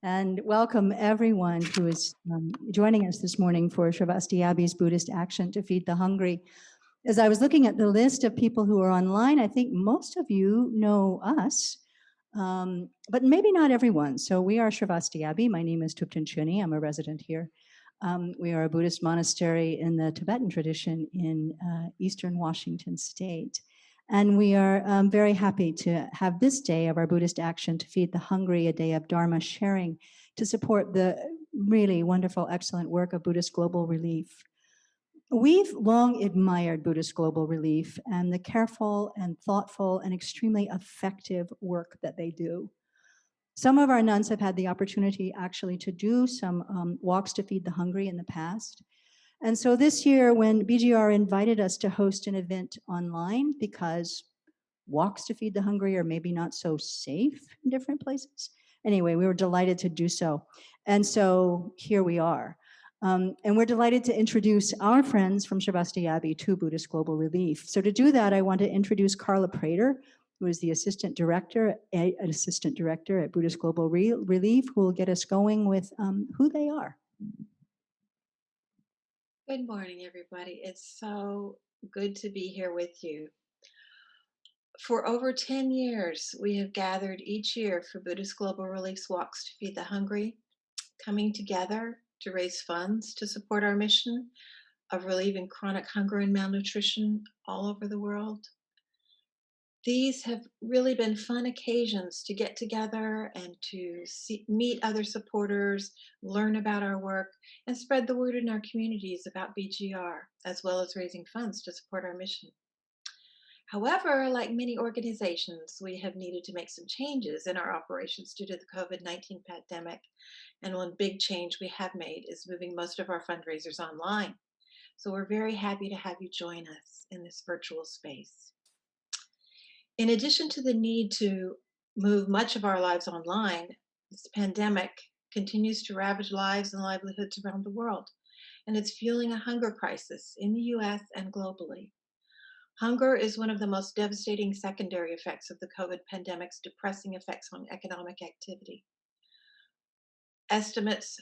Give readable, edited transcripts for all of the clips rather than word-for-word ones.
and welcome everyone who is joining us this morning for Sravasti Abbey's Buddhist Action to Feed the Hungry. As I was looking at the list of people who are online, I think most of you know us, but maybe not everyone. So we are Sravasti Abbey. My name is Thupten Chuni. I'm a resident here. We are a Buddhist monastery in the Tibetan tradition in eastern Washington state. And we are very happy to have this day of our Buddhist Action to Feed the Hungry, a day of Dharma sharing to support the really wonderful, excellent work of Buddhist Global Relief. We've long admired Buddhist Global Relief and the careful and thoughtful and extremely effective work that they do. Some of our nuns have had the opportunity actually to do some walks to feed the hungry in the past. And so this year, when BGR invited us to host an event online because walks to feed the hungry are maybe not so safe in different places. Anyway, we were delighted to do so. And so here we are. And we're delighted to introduce our friends from Sravasti Abbey to Buddhist Global Relief. So to do that, I want to introduce Carla Prater, who is the assistant director at Buddhist Global Relief, who will get us going with who they are. Good morning, everybody. It's so good to be here with you. For over 10 years, we have gathered each year for Buddhist Global Relief's Walks to Feed the Hungry, coming together to raise funds to support our mission of relieving chronic hunger and malnutrition all over the world. These have really been fun occasions to get together and to meet other supporters, learn about our work, and spread the word in our communities about BGR, as well as raising funds to support our mission. However, like many organizations, we have needed to make some changes in our operations due to the COVID-19 pandemic. And one big change we have made is moving most of our fundraisers online. So we're very happy to have you join us in this virtual space. In addition to the need to move much of our lives online, this pandemic continues to ravage lives and livelihoods around the world, and it's fueling a hunger crisis in the US and globally. Hunger is one of the most devastating secondary effects of the COVID pandemic's depressing effects on economic activity. Estimates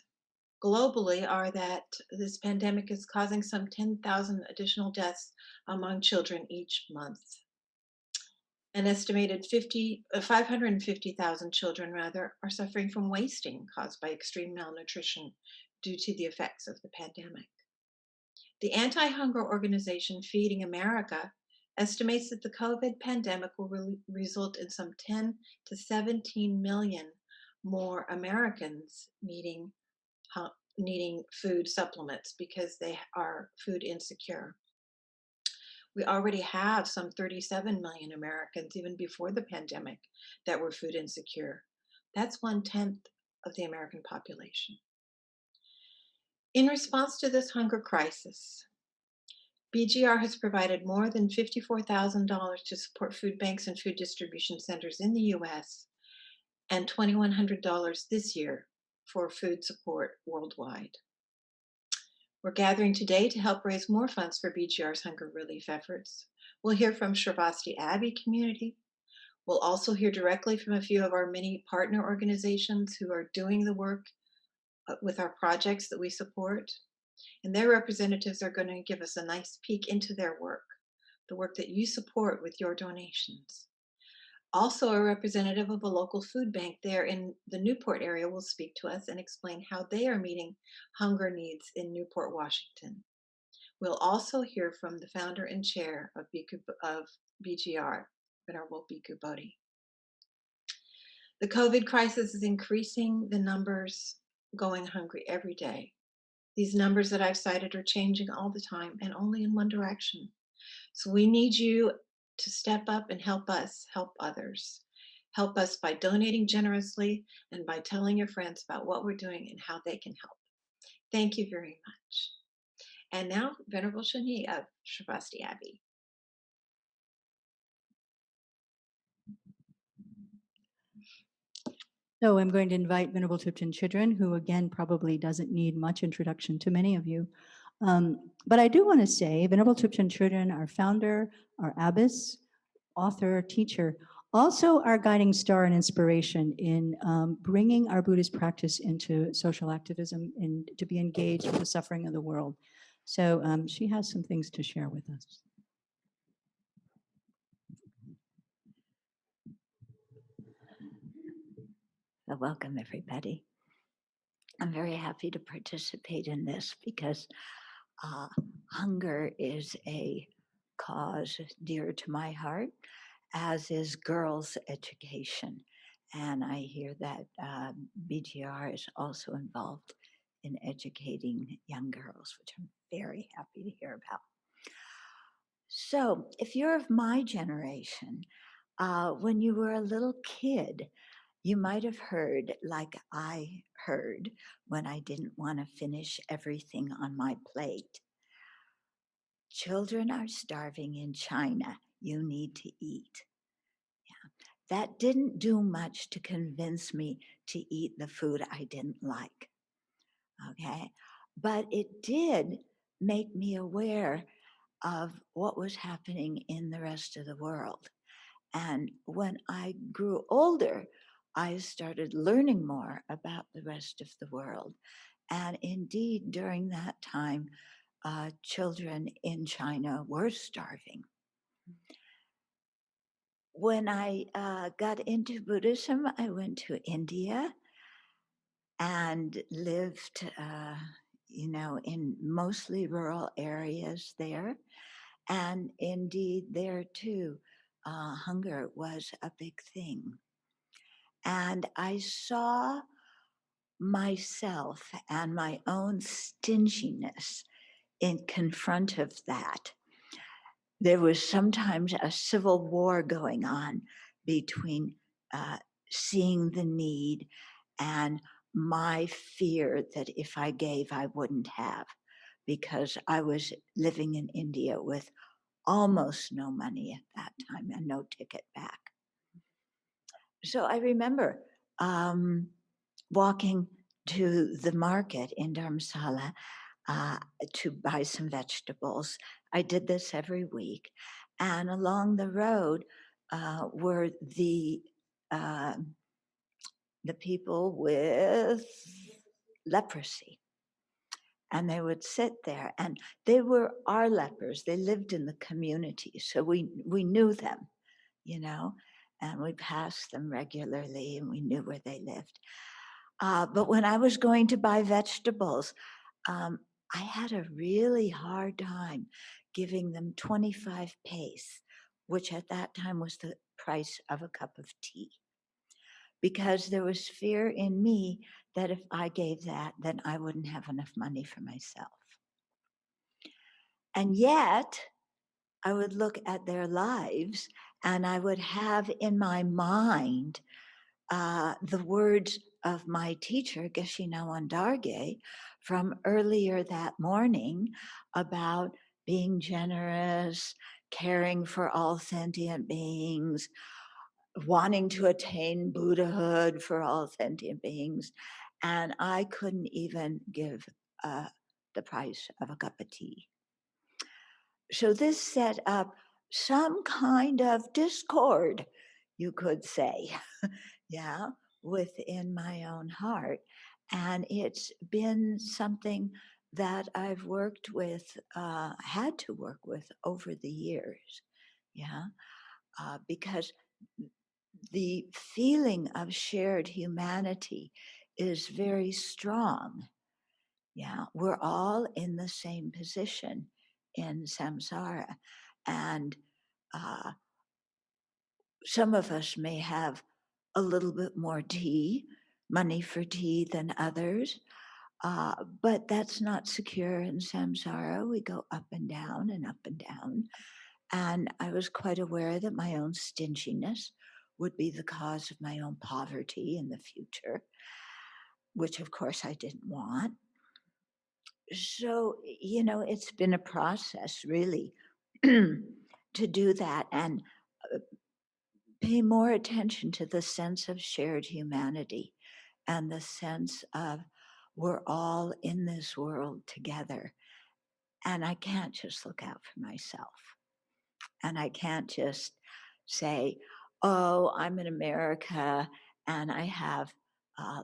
globally are that this pandemic is causing some 10,000 additional deaths among children each month. An estimated 550,000 children, are suffering from wasting caused by extreme malnutrition due to the effects of the pandemic. The anti-hunger organization Feeding America estimates that the COVID pandemic will result in some 10 to 17 million more Americans needing food supplements because they are food insecure. We already have some 37 million Americans, even before the pandemic, that were food insecure. That's 1/10 of the American population. In response to this hunger crisis, BGR has provided more than $54,000 to support food banks and food distribution centers in the US and $2,100 this year for food support worldwide. We're gathering today to help raise more funds for BGR's hunger relief efforts. We'll hear from Sravasti Abbey community. We'll also hear directly from a few of our many partner organizations who are doing the work with our projects that we support. And their representatives are going to give us a nice peek into their work, the work that you support with your donations. Also, a representative of a local food bank there in the Newport area will speak to us and explain how they are meeting hunger needs in Newport, Washington. We'll also hear from the founder and chair of BGR, Venerable Bhikkhu Bodhi. The COVID crisis is increasing the numbers going hungry every day. These numbers that I've cited are changing all the time and only in one direction. So we need you to step up and help us help others. Help us by donating generously and by telling your friends about what we're doing and how they can help. Thank you very much. And now, Venerable Shani of Sravasti Abbey. So I'm going to invite Venerable Thupten Chidran, who again probably doesn't need much introduction to many of you. But I do want to say Venerable Thupten Chidran, our founder, our abbess, author, teacher, Also, our guiding star and inspiration in bringing our Buddhist practice into social activism and to be engaged with the suffering of the world. So she has some things to share with us. Well, welcome, everybody. I'm very happy to participate in this because hunger is a cause dear to my heart, as is girls' education. And I hear that BGR is also involved in educating young girls, which I'm very happy to hear about. So, if you're of my generation, when you were a little kid, you might have heard, like I heard when I didn't want to finish everything on my plate. Children are starving in China. You need to eat. That didn't do much to convince me to eat the food I didn't like. Okay. But it did make me aware of what was happening in the rest of the world. And when I grew older, I started learning more about the rest of the world. And indeed, during that time, children in China were starving. When I got into Buddhism, I went to India and lived, in mostly rural areas there. And indeed, there too, hunger was a big thing. And I saw myself and my own stinginess in confront of that. There was sometimes a civil war going on between seeing the need and my fear that if I gave, I wouldn't have, because I was living in India with almost no money at that time and no ticket back. So I remember walking to the market in Dharamsala uh, to buy some vegetables. I did this every week. And along the road were uh, the people with leprosy. And they would sit there, and they were our lepers. They lived in the community, so we knew them, and we passed them regularly, and we knew where they lived. But when I was going to buy vegetables, um, I had a really hard time giving them 25 pace, which at that time was the price of a cup of tea, because there was fear in me that if I gave that, then I wouldn't have enough money for myself. And yet, I would look at their lives and I would have in my mind the words of my teacher, Geshe Nawan Darge, from earlier that morning about being generous, caring for all sentient beings, wanting to attain Buddhahood for all sentient beings. And I couldn't even give the price of a cup of tea. So this set up some kind of discord, you could say, yeah, within my own heart. And it's been something that I've worked with, had to work with over the years, yeah, because the feeling of shared humanity is very strong. Yeah, we're all in the same position in samsara. And uh, some of us may have a little bit more tea, money for tea than others, but that's not secure in samsara. We go up and down and up and down. And I was quite aware that my own stinginess would be the cause of my own poverty in the future, which of course I didn't want. So, it's been a process really to do that and pay more attention to the sense of shared humanity and the sense of we're all in this world together. And I can't just look out for myself. And I can't just say, oh, I'm in America and I have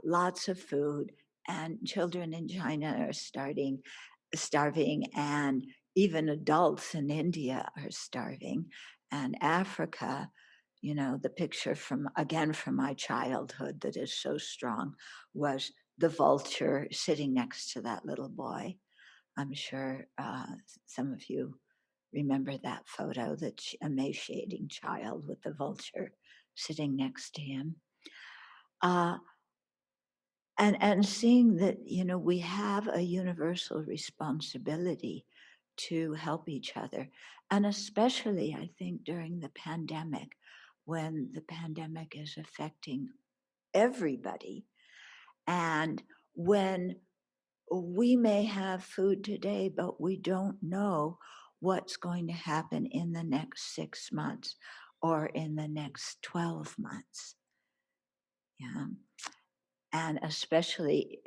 lots of food, and children in China are starving, and even adults in India are starving, and Africa, the picture from my childhood that is so strong was the vulture sitting next to that little boy. I'm sure some of you remember that photo, that emaciating child with the vulture sitting next to him. Uh, and seeing that, we have a universal responsibility to help each other. And especially, I think, during the pandemic, when the pandemic is affecting everybody, and when we may have food today, but we don't know what's going to happen in the next 6 months or in the next 12 months. Yeah. And especially,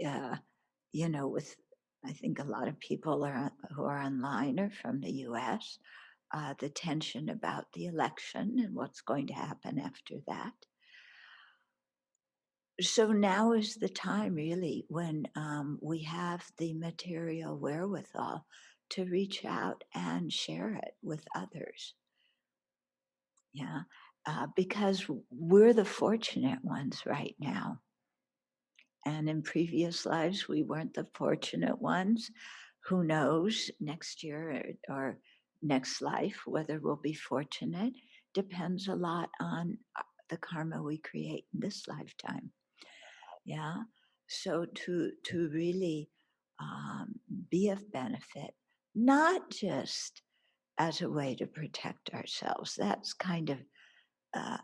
with, I think a lot of people who are online are from the US, the tension about the election and what's going to happen after that. So now is the time, really, when we have the material wherewithal to reach out and share it with others. Yeah, because we're the fortunate ones right now. And in previous lives, we weren't the fortunate ones. Who knows next year or next life whether we'll be fortunate? Depends a lot on the karma we create in this lifetime. Yeah. So to really um, be of benefit, not just as a way to protect ourselves. That's kind of uh,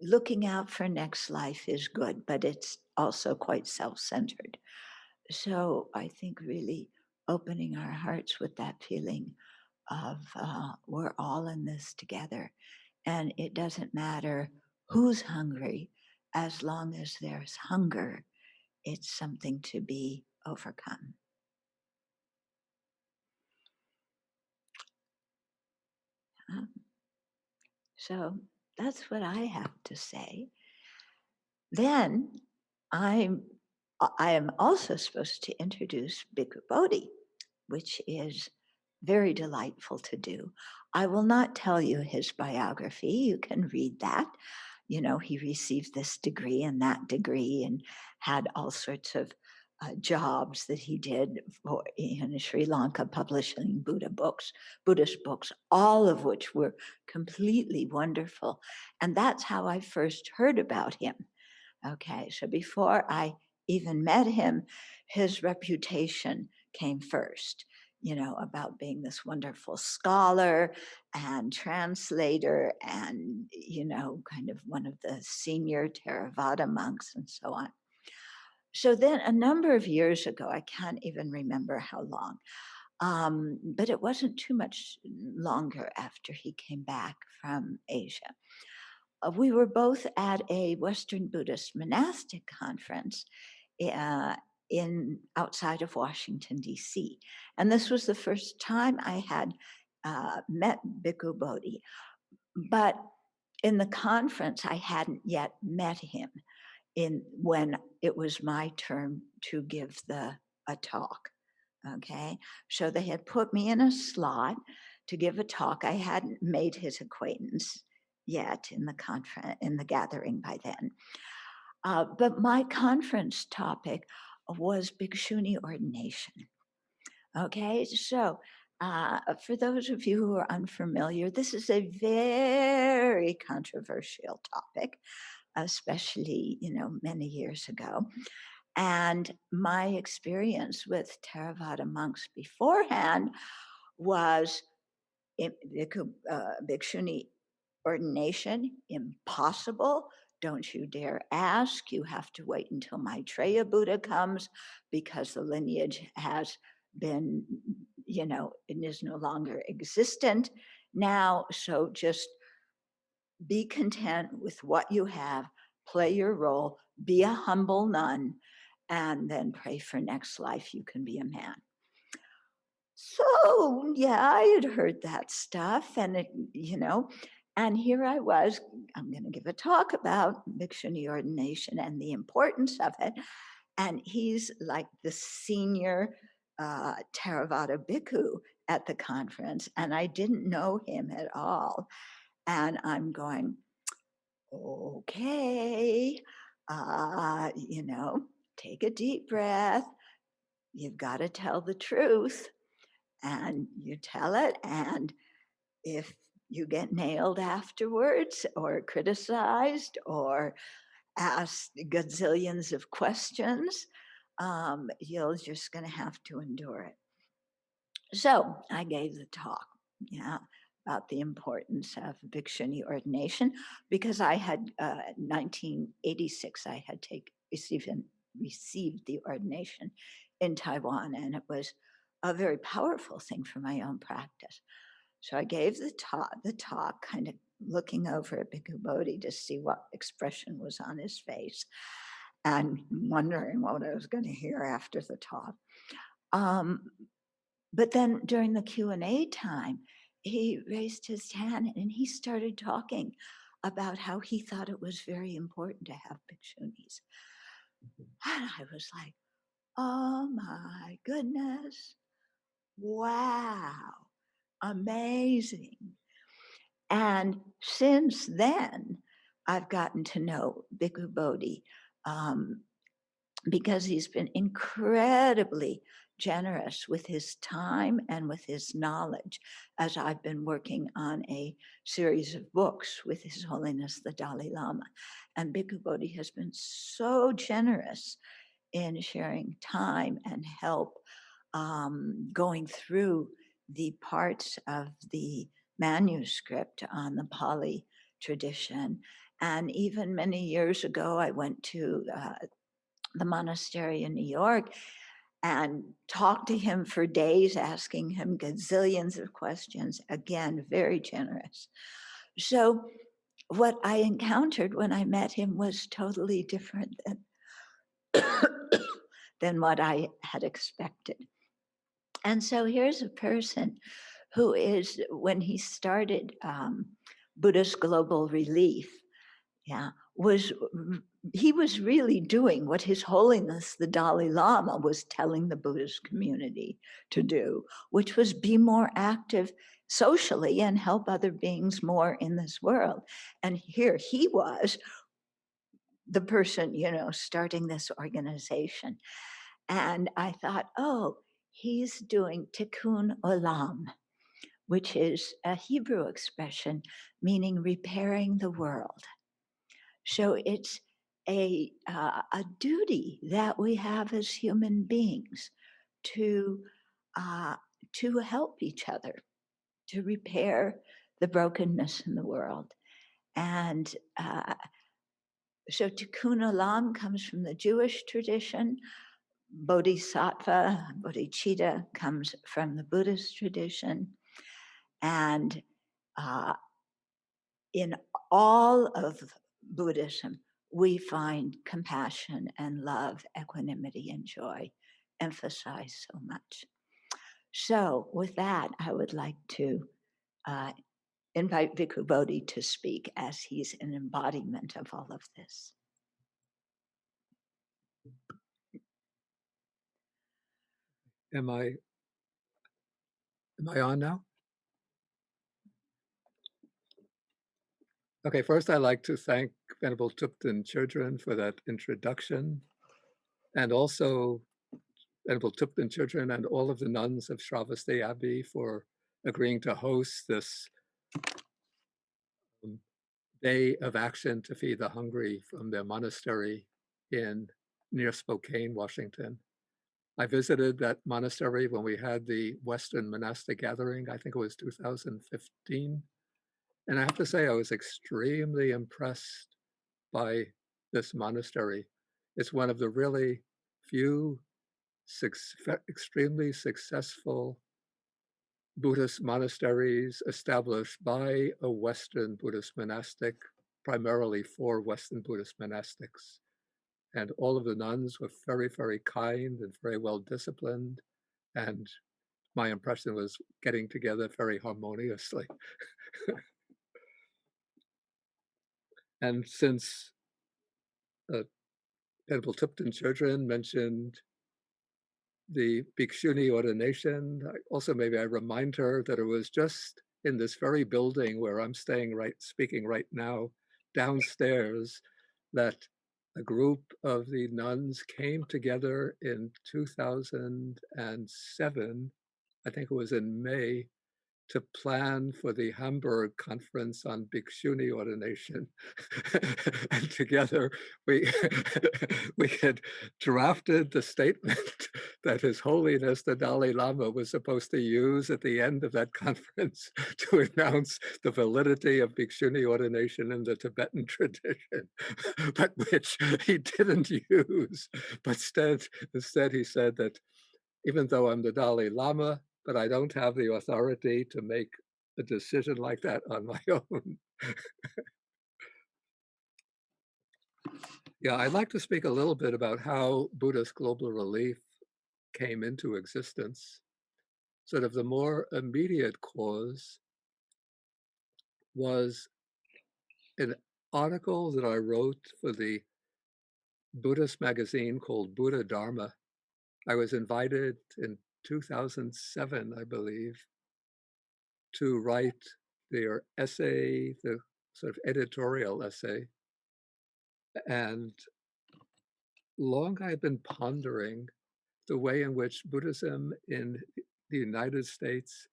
looking out for next life is good, but it's also quite self-centered. So I think really opening our hearts with that feeling of we're all in this together, and it doesn't matter who's hungry, as long as there's hunger, it's something to be overcome. Um, So that's what I have to say. Then I'm I am also supposed to introduce Bhikkhu Bodhi, which is very delightful to do. I will not tell you his biography. You can read that. He received this degree and that degree and had all sorts of jobs that he did in Sri Lanka, publishing Buddhist books, all of which were completely wonderful. And that's how I first heard about him. Okay, so before I even met him, his reputation came first, about being this wonderful scholar and translator and, kind of one of the senior Theravada monks and so on. So then a number of years ago, I can't even remember how long, but it wasn't too much longer after he came back from Asia. We were both at a Western Buddhist monastic conference uh, in outside of Washington, D.C. And this was the first time I had met Bhikkhu Bodhi. But in the conference, I hadn't yet met him when it was my turn to give a talk. Okay, so they had put me in a slot to give a talk. I hadn't made his acquaintance yet in the gathering by then. But my conference topic was Bhikshuni ordination. Okay, so for those of you who are unfamiliar, this is a very controversial topic, especially many years ago. And my experience with Theravada monks beforehand was Bhikshuni ordination, impossible. Don't you dare ask. You have to wait until Maitreya Buddha comes, because the lineage has been, it is no longer existent now. So just be content with what you have, play your role, be a humble nun, and then pray for next life you can be a man. So, yeah, I had heard that stuff, and And here I was, I'm going to give a talk about Bhikshuni ordination and the importance of it. And he's like the senior Theravada bhikkhu at the conference, and I didn't know him at all. And I'm going, okay, take a deep breath. You've got to tell the truth, and you tell it. And if you get nailed afterwards or criticized or asked gazillions of questions, you're just going to have to endure it. So I gave the talk, about the importance of Bhikshuni ordination, because I had 1986. I had received the ordination in Taiwan, and it was a very powerful thing for my own practice. So I gave the talk, kind of looking over at Bhikkhu Bodhi to see what expression was on his face, and wondering what I was going to hear after the talk. But then during the Q&A time, he raised his hand and he started talking about how he thought it was very important to have bhikshunis. And I was like, oh my goodness, wow, amazing. And since then, I've gotten to know Bhikkhu Bodhi because he's been incredibly generous with his time and with his knowledge as I've been working on a series of books with His Holiness the Dalai Lama. And Bhikkhu Bodhi has been so generous in sharing time and help going through the parts of the manuscript on the Pali tradition. And even many years ago, I went to the monastery in New York and talked to him for days, asking him gazillions of questions. Again, very generous. So what I encountered when I met him was totally different than what I had expected. And so here's a person who is, when he started Buddhist Global Relief, he was really doing what His Holiness the Dalai Lama was telling the Buddhist community to do, which was be more active socially and help other beings more in this world. And here he was, the person, starting this organization. And I thought, oh, he's doing tikkun olam, which is a Hebrew expression meaning repairing the world. So it's a duty that we have as human beings to help each other, to repair the brokenness in the world. And so tikkun olam comes from the Jewish tradition. Bodhisattva, bodhicitta comes from the Buddhist tradition. And in all of Buddhism, we find compassion and love, equanimity and joy emphasized so much. So with that, I would like to invite Bhikkhu Bodhi to speak, as he's an embodiment of all of this. Am I on now? Okay, first I'd like to thank Venerable Thupten Chödrön for that introduction, and also Venerable Thupten Chödrön and all of the nuns of Sravasti Abbey for agreeing to host this day of action to feed the hungry from their monastery near Spokane, Washington. I visited that monastery when we had the Western Monastic Gathering, I think it was 2015. And I have to say, I was extremely impressed by this monastery. It's one of the really few extremely successful Buddhist monasteries established by a Western Buddhist monastic, primarily for Western Buddhist monastics. And all of the nuns were very, very kind and very well disciplined. And my impression was getting together very harmoniously. And since Venerable Tipton children mentioned the Bhikshuni ordination, also maybe I remind her that it was just in this very building where I'm speaking right now, downstairs, that a group of the nuns came together in 2007, I think it was in May, to plan for the Hamburg conference on Bhikshuni ordination. And together we, we had drafted the statement that His Holiness the Dalai Lama was supposed to use at the end of that conference to announce the validity of Bhikshuni ordination in the Tibetan tradition, but which he didn't use. But instead he said that even though I'm the Dalai Lama, but I don't have the authority to make a decision like that on my own. Yeah, I'd like to speak a little bit about how Buddhist global relief came into existence. Sort of the more immediate cause was an article that I wrote for the Buddhist magazine called Buddha Dharma. I was invited in 2007, I believe, to write their essay, the sort of editorial essay. And long I've been pondering the way in which Buddhism in the United States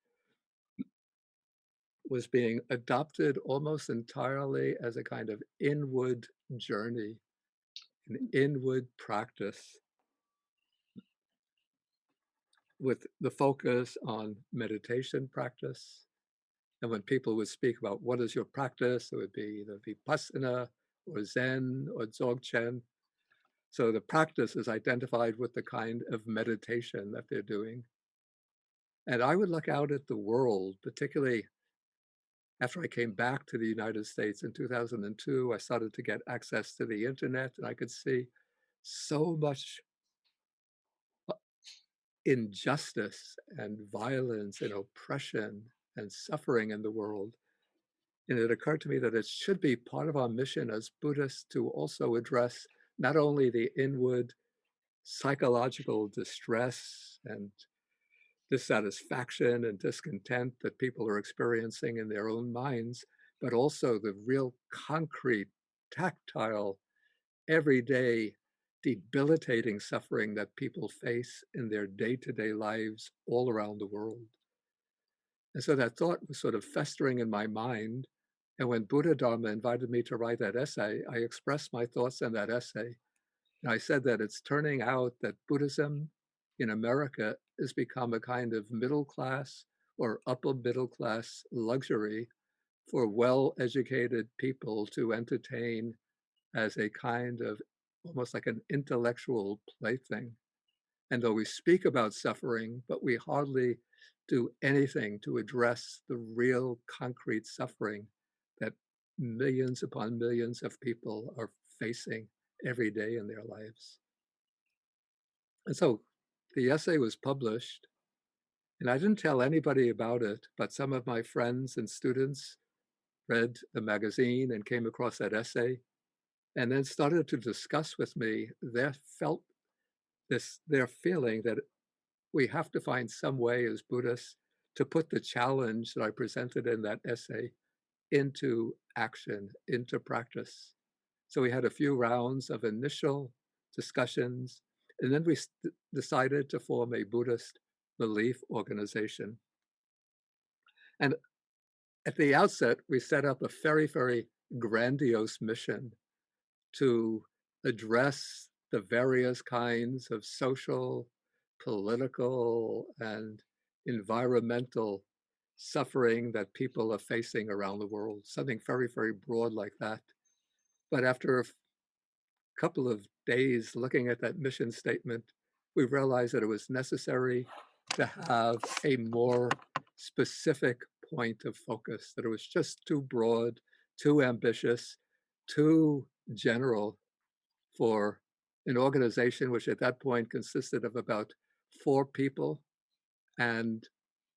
was being adopted almost entirely as a kind of inward journey, an inward practice, with the focus on meditation practice. And when people would speak about what is your practice, it would be either Vipassana or Zen or Dzogchen. So the practice is identified with the kind of meditation that they're doing. And I would look out at the world, particularly after I came back to the United States in 2002. I started to get access to the internet, and I could see so much injustice and violence and oppression and suffering in the world. And it occurred to me that it should be part of our mission as Buddhists to also address not only the inward psychological distress and dissatisfaction and discontent that people are experiencing in their own minds, but also the real concrete, tactile, everyday, debilitating suffering that people face in their day-to-day lives all around the world. And so that thought was sort of festering in my mind. And when Buddha Dharma invited me to write that essay, I expressed my thoughts in that essay. And I said that it's turning out that Buddhism in America has become a kind of middle class or upper middle class luxury for well-educated people to entertain as a kind of almost like an intellectual plaything. And though we speak about suffering, but we hardly do anything to address the real concrete suffering that millions upon millions of people are facing every day in their lives. And so the essay was published, and I didn't tell anybody about it, but some of my friends and students read the magazine and came across that essay and then started to discuss with me their feeling that we have to find some way as Buddhists to put the challenge that I presented in that essay into action, into practice. So we had a few rounds of initial discussions, and then we decided to form a Buddhist relief organization. And at the outset, we set up a very, very grandiose mission to address the various kinds of social, political, and environmental suffering that people are facing around the world, something very, very broad like that. But after a couple of days looking at that mission statement, we realized that it was necessary to have a more specific point of focus, that it was just too broad, too ambitious, too general for an organization which at that point consisted of about 4 people and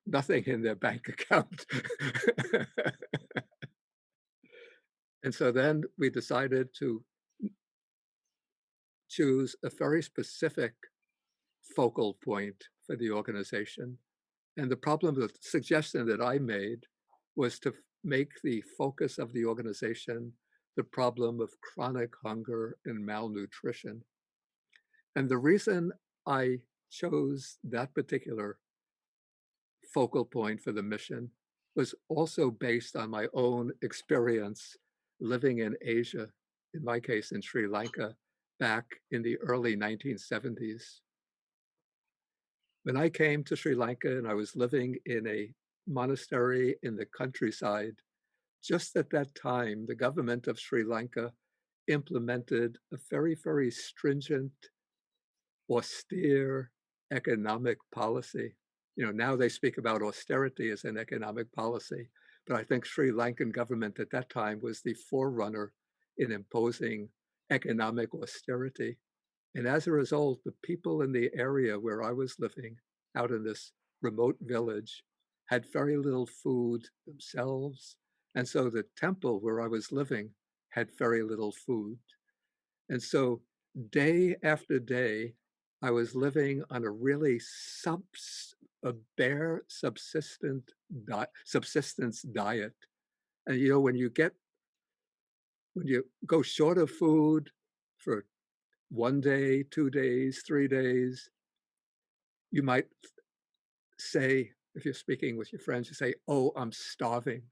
nothing in their bank account. And so then we decided to choose a very specific focal point for the organization. And the suggestion that I made was to make the focus of the organization the problem of chronic hunger and malnutrition. And the reason I chose that particular focal point for the mission was also based on my own experience living in Asia, in my case in Sri Lanka, back in the early 1970s. When I came to Sri Lanka and I was living in a monastery in the countryside, just at that time, the government of Sri Lanka implemented a very, very stringent, austere economic policy. You know, now they speak about austerity as an economic policy, but I think Sri Lankan government at that time was the forerunner in imposing economic austerity. And as a result, the people in the area where I was living, out in this remote village, had very little food themselves. And so the temple where I was living had very little food. And so day after day, I was living on a really a bare subsistence diet. And you know, when you go short of food for 1 day, 2 days, 3 days, you might say, if you're speaking with your friends, you say, "Oh, I'm starving."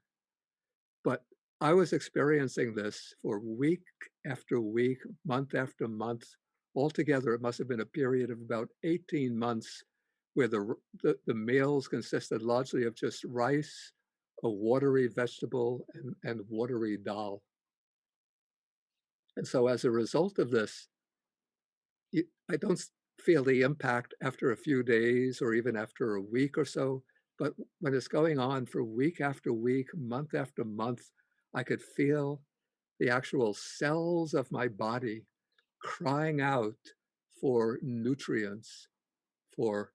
But I was experiencing this for week after week, month after month. Altogether, it must have been a period of about 18 months where the meals consisted largely of just rice, a watery vegetable, and watery dal. And so as a result of this, I don't feel the impact after a few days or even after a week or so, but when it's going on for week after week, month after month, I could feel the actual cells of my body crying out for nutrients, for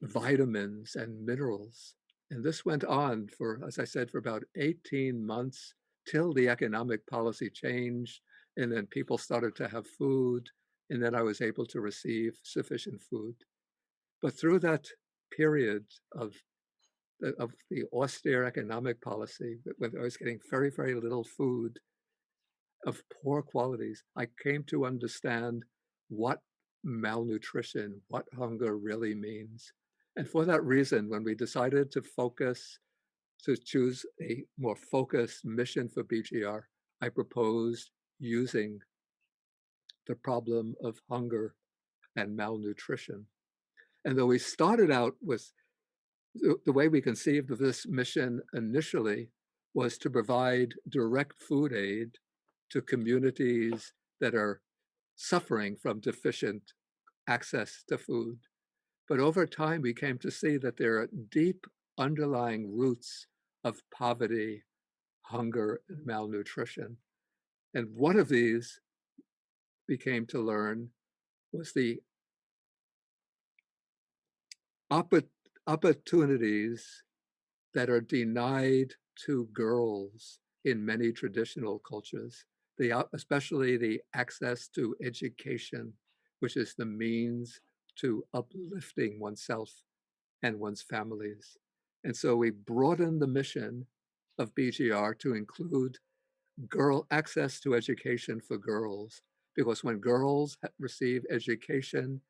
vitamins and minerals. And this went on for, as I said, for about 18 months till the economic policy changed. And then people started to have food. And then I was able to receive sufficient food. But through that period of the austere economic policy, when I was getting very, very little food of poor qualities, I came to understand what malnutrition, what hunger really means. And for that reason, when we decided to choose a more focused mission for BGR, I proposed using the problem of hunger and malnutrition. And though we started out with the way we conceived of this mission initially was to provide direct food aid to communities that are suffering from deficient access to food. But over time, we came to see that there are deep underlying roots of poverty, hunger, and malnutrition. And one of these we came to learn was the opportunities that are denied to girls in many traditional cultures, especially the access to education, which is the means to uplifting oneself and one's families. And so we broadened the mission of BGR to include access to education for girls, because when girls receive education,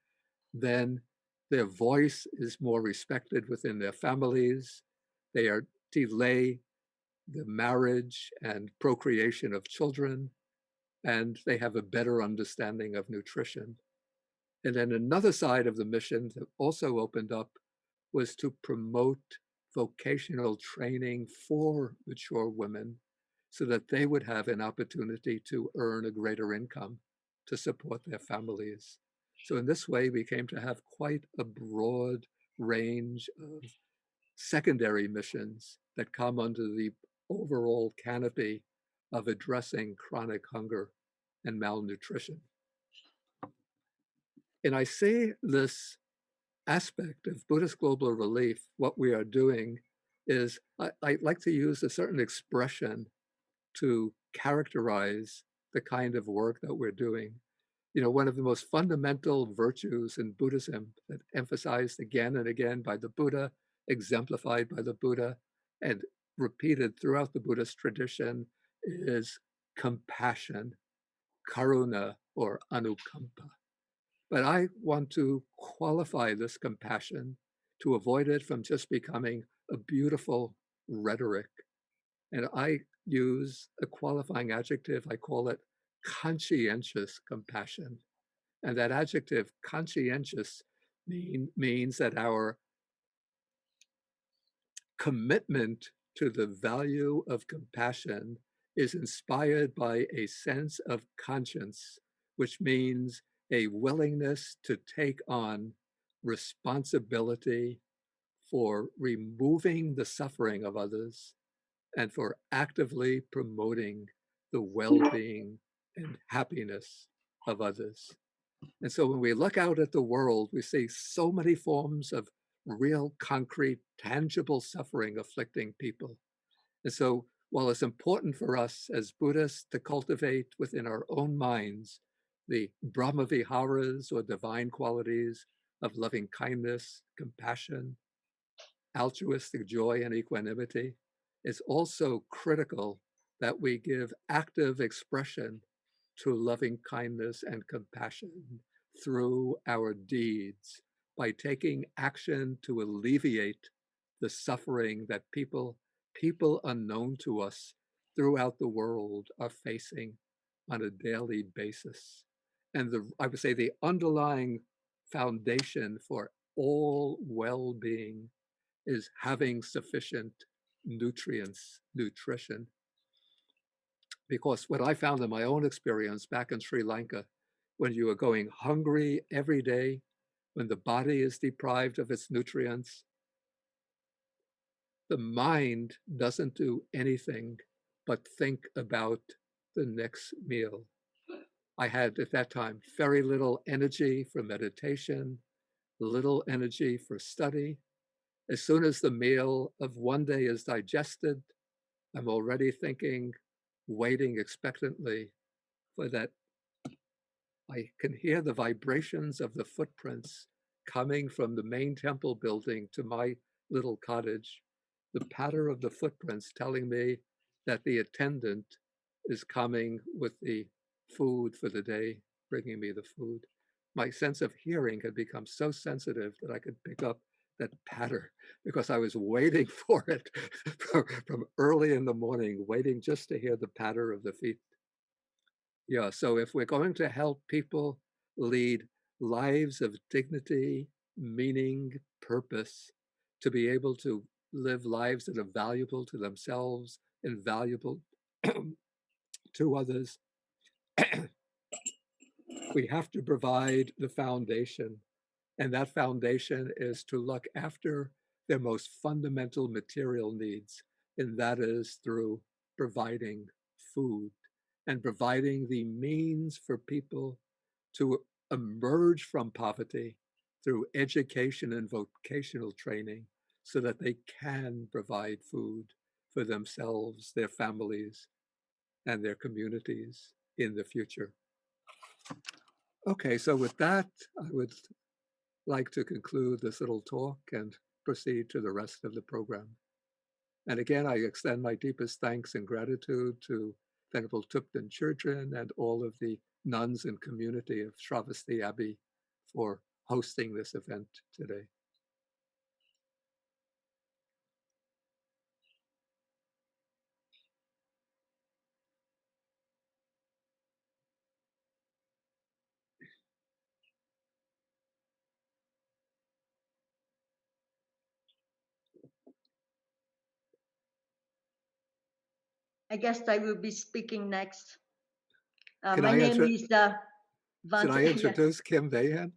then their voice is more respected within their families. They are delay the marriage and procreation of children, and they have a better understanding of nutrition. And then another side of the mission that also opened up was to promote vocational training for mature women so that they would have an opportunity to earn a greater income to support their families. So in this way, we came to have quite a broad range of secondary missions that come under the overall canopy of addressing chronic hunger and malnutrition. And I say this aspect of Buddhist global relief, what we are doing is, I like to use a certain expression to characterize the kind of work that we're doing. You know, one of the most fundamental virtues in Buddhism that emphasized again and again by the Buddha, exemplified by the Buddha, and repeated throughout the Buddhist tradition is compassion, karuna or anukampa. But I want to qualify this compassion to avoid it from just becoming a beautiful rhetoric. And I use a qualifying adjective, I call it conscientious compassion. And that adjective, conscientious, means that our commitment to the value of compassion is inspired by a sense of conscience, which means a willingness to take on responsibility for removing the suffering of others and for actively promoting the well-being and happiness of others. And so when we look out at the world, we see so many forms of real, concrete, tangible suffering afflicting people. And so while it's important for us as Buddhists to cultivate within our own minds the Brahma Viharas or divine qualities of loving kindness, compassion, altruistic joy, and equanimity, it's also critical that we give active expression to loving kindness and compassion through our deeds by taking action to alleviate the suffering that people unknown to us throughout the world are facing on a daily basis. And I would say the underlying foundation for all well-being is having sufficient nutrition. Because what I found in my own experience back in Sri Lanka, when you are going hungry every day, when the body is deprived of its nutrients, the mind doesn't do anything but think about the next meal. I had at that time very little energy for meditation, little energy for study. As soon as the meal of one day is digested, I'm already thinking, waiting expectantly for that. I can hear the vibrations of the footprints coming from the main temple building to my little cottage, the patter of the footprints telling me that the attendant is coming with the food for the day, bringing me the food. My sense of hearing had become so sensitive that I could pick up that patter because I was waiting for it from early in the morning, waiting just to hear the patter of the feet. Yeah, so if we're going to help people lead lives of dignity, meaning, purpose, to be able to live lives that are valuable to themselves and valuable to others, we have to provide the foundation. And that foundation is to look after their most fundamental material needs, and that is through providing food and providing the means for people to emerge from poverty through education and vocational training so that they can provide food for themselves, their families, and their communities in the future. Okay, so with that, I would like to conclude this little talk and proceed to the rest of the program. And again, I extend my deepest thanks and gratitude to Venerable Thupten Chödrön and all of the nuns and community of Sravasti Abbey for hosting this event today. I guess I will be speaking next. Can My I name answer- is Should I introduce Kim Behan?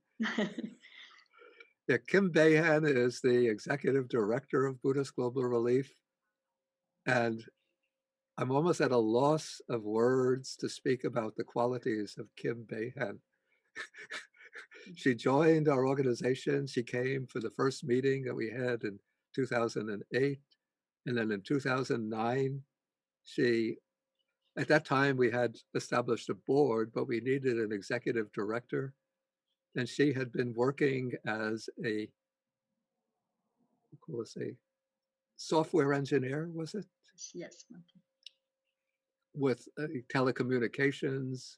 Yeah, Kim Behan is the executive director of Buddhist Global Relief. And I'm almost at a loss of words to speak about the qualities of Kim Behan. She joined our organization. She came for the first meeting that we had in 2008. And then in 2009, she At that time, we had established a board, but we needed an executive director. And she had been working as a, what was a software engineer, was it? Yes, Bhante. With a telecommunications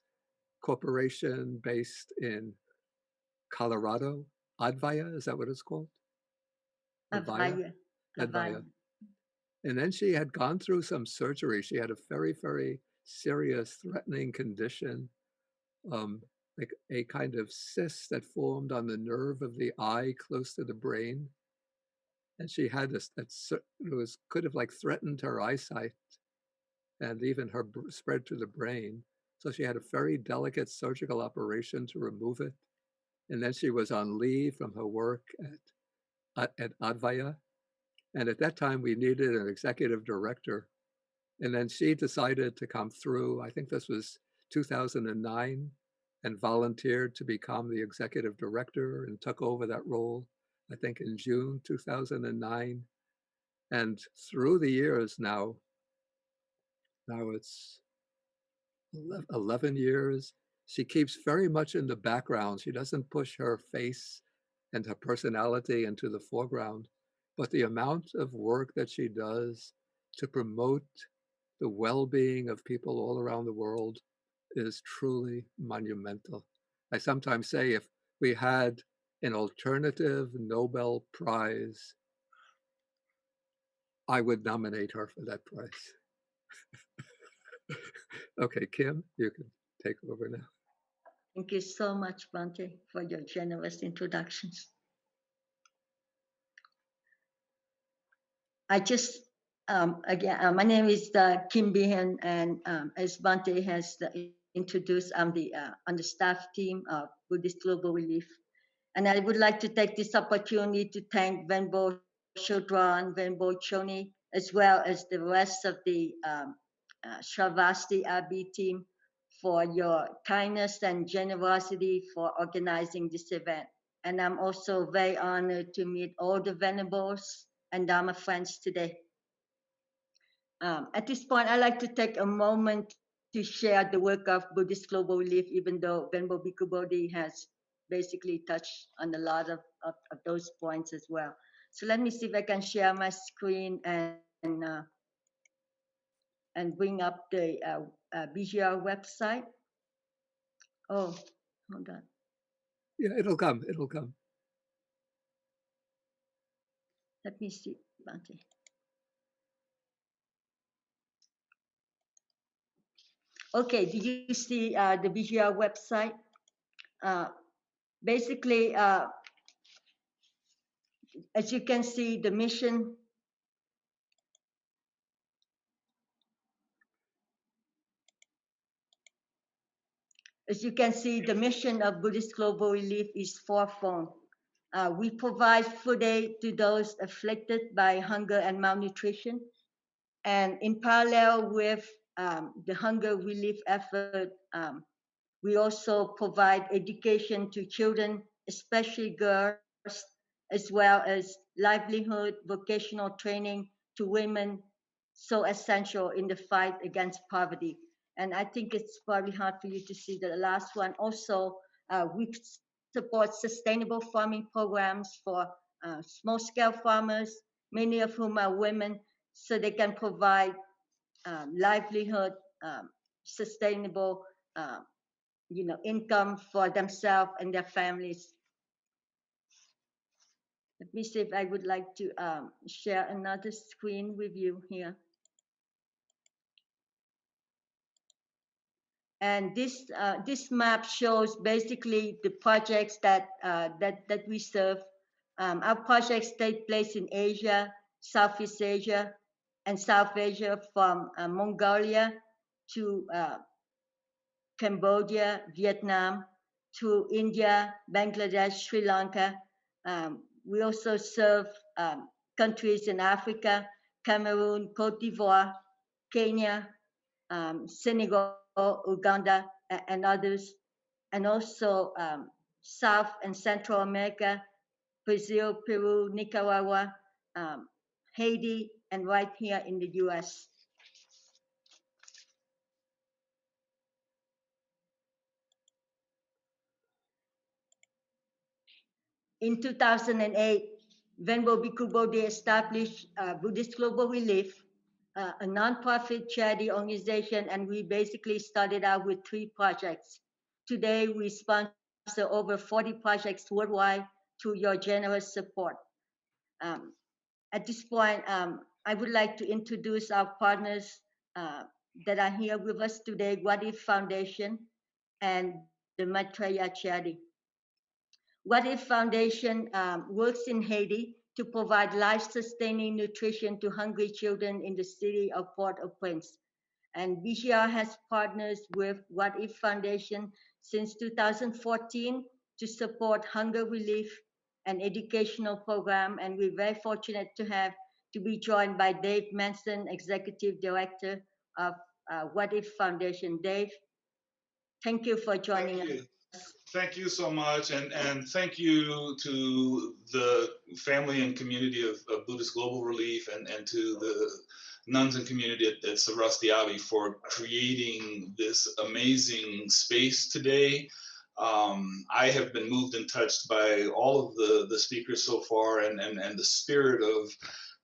corporation based in Colorado. Advaya, is that what it's called? Avaya. Advaya. And then she had gone through some surgery. She had a very, very serious, threatening condition, like a kind of cyst that formed on the nerve of the eye close to the brain. And she had this, could have like threatened her eyesight and even her spread to the brain. So she had a very delicate surgical operation to remove it. And then she was on leave from her work at Advaya. And at that time, we needed an executive director. And then she decided to come through, I think this was 2009, and volunteered to become the executive director and took over that role, I think in June 2009. And through the years now it's 11 years, she keeps very much in the background. She doesn't push her face and her personality into the foreground, but the amount of work that she does to promote the well-being of people all around the world is truly monumental. I sometimes say if we had an alternative Nobel Prize, I would nominate her for that prize. Okay, Kim, you can take over now. Thank you so much, Bhante, for your generous introductions. I just, again, my name is Kim Behan, and as Bhante has introduced, I'm on the staff team of Buddhist Global Relief. And I would like to take this opportunity to thank Venbo Shodron, Venbo Choni, as well as the rest of the Sravasti Abbey team for your kindness and generosity for organizing this event. And I'm also very honored to meet all the Venables and Dharma friends today. At this point, I'd like to take a moment to share the work of Buddhist Global Relief, even though Venbo Bhikkhu Bodhi has basically touched on a lot of those points as well. So let me see if I can share my screen and bring up the BGR website. Oh, hold on. Yeah, it'll come, it'll come. Let me see, Bhante. Okay, do you see the BGR website? Basically, as you can see, the mission of Buddhist Global Relief is fourfold. We provide food aid to those afflicted by hunger and malnutrition. And in parallel with the hunger relief effort, we also provide education to children, especially girls, as well as livelihood, vocational training to women, so essential in the fight against poverty. And I think it's probably hard for you to see the last one. Also, we support sustainable farming programs for small-scale farmers, many of whom are women, so they can provide livelihood, sustainable income for themselves and their families. Let me see if I would like to share another screen with you here. And this map shows basically the projects that we serve. Our projects take place in Asia, Southeast Asia, and South Asia, from Mongolia to Cambodia, Vietnam, to India, Bangladesh, Sri Lanka. We also serve countries in Africa, Cameroon, Cote d'Ivoire, Kenya, Senegal, Uganda, and others, and also South and Central America, Brazil, Peru, Nicaragua, Haiti, and right here in the US. In 2008, Venbo Bhikkhu Bodhi established Buddhist Global Relief, a nonprofit charity organization, and we basically started out with 3 projects. Today, we sponsor over 40 projects worldwide through your generous support. At this point, I would like to introduce our partners that are here with us today, What If Foundation and the Maitreya Charity. What If Foundation works in Haiti to provide life-sustaining nutrition to hungry children in the city of Port-au-Prince. And BGR has partners with What If Foundation since 2014 to support hunger relief and educational program. And we're very fortunate to be joined by Dave Manson, Executive Director of What If Foundation. Dave, thank you for joining us. Thank you so much, and thank you to the family and community of Buddhist Global Relief and to the nuns and community at Sravasti Abbey for creating this amazing space today. I have been moved and touched by all of the speakers so far and the spirit of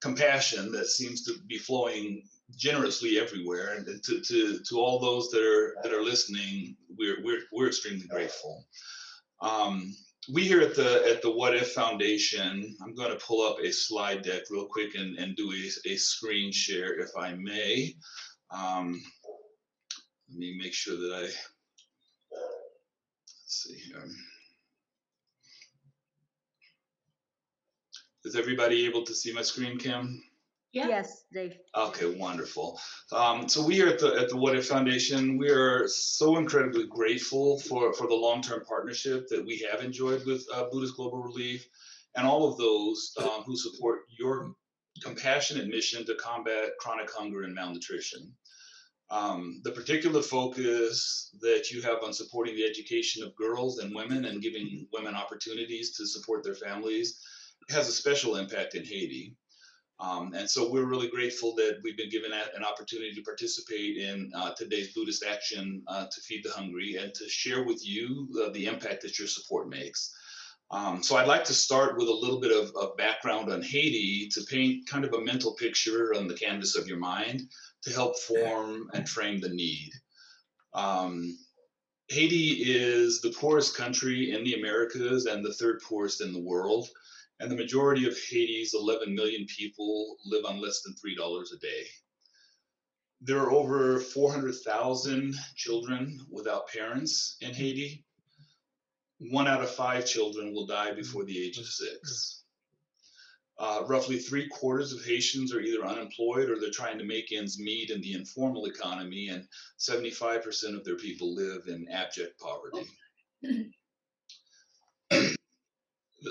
compassion that seems to be flowing generously everywhere, and to all those that are listening, we're extremely grateful. We here at the What If Foundation, I'm going to pull up a slide deck real quick and do a screen share if I may. Let me make sure that let's see here. Is everybody able to see my screen, Kim? Yeah. Yes, Dave. Okay, wonderful. So we here at the What If Foundation, we are so incredibly grateful for the long-term partnership that we have enjoyed with Buddhist Global Relief and all of those who support your compassionate mission to combat chronic hunger and malnutrition. The particular focus that you have on supporting the education of girls and women and giving women opportunities to support their families has a special impact in Haiti. And so we're really grateful that we've been given an opportunity to participate in today's Buddhist Action to Feed the Hungry and to share with you the impact that your support makes. So I'd like to start with a little bit of background on Haiti to paint kind of a mental picture on the canvas of your mind to help form and frame the need. Haiti is the poorest country in the Americas and the 3rd poorest in the world. And the majority of Haiti's 11 million people live on less than $3 a day. There are over 400,000 children without parents in Haiti. 1 out of 5 children will die before the age of 6. Roughly 3/4 of Haitians are either unemployed or they're trying to make ends meet in the informal economy, and 75% of their people live in abject poverty.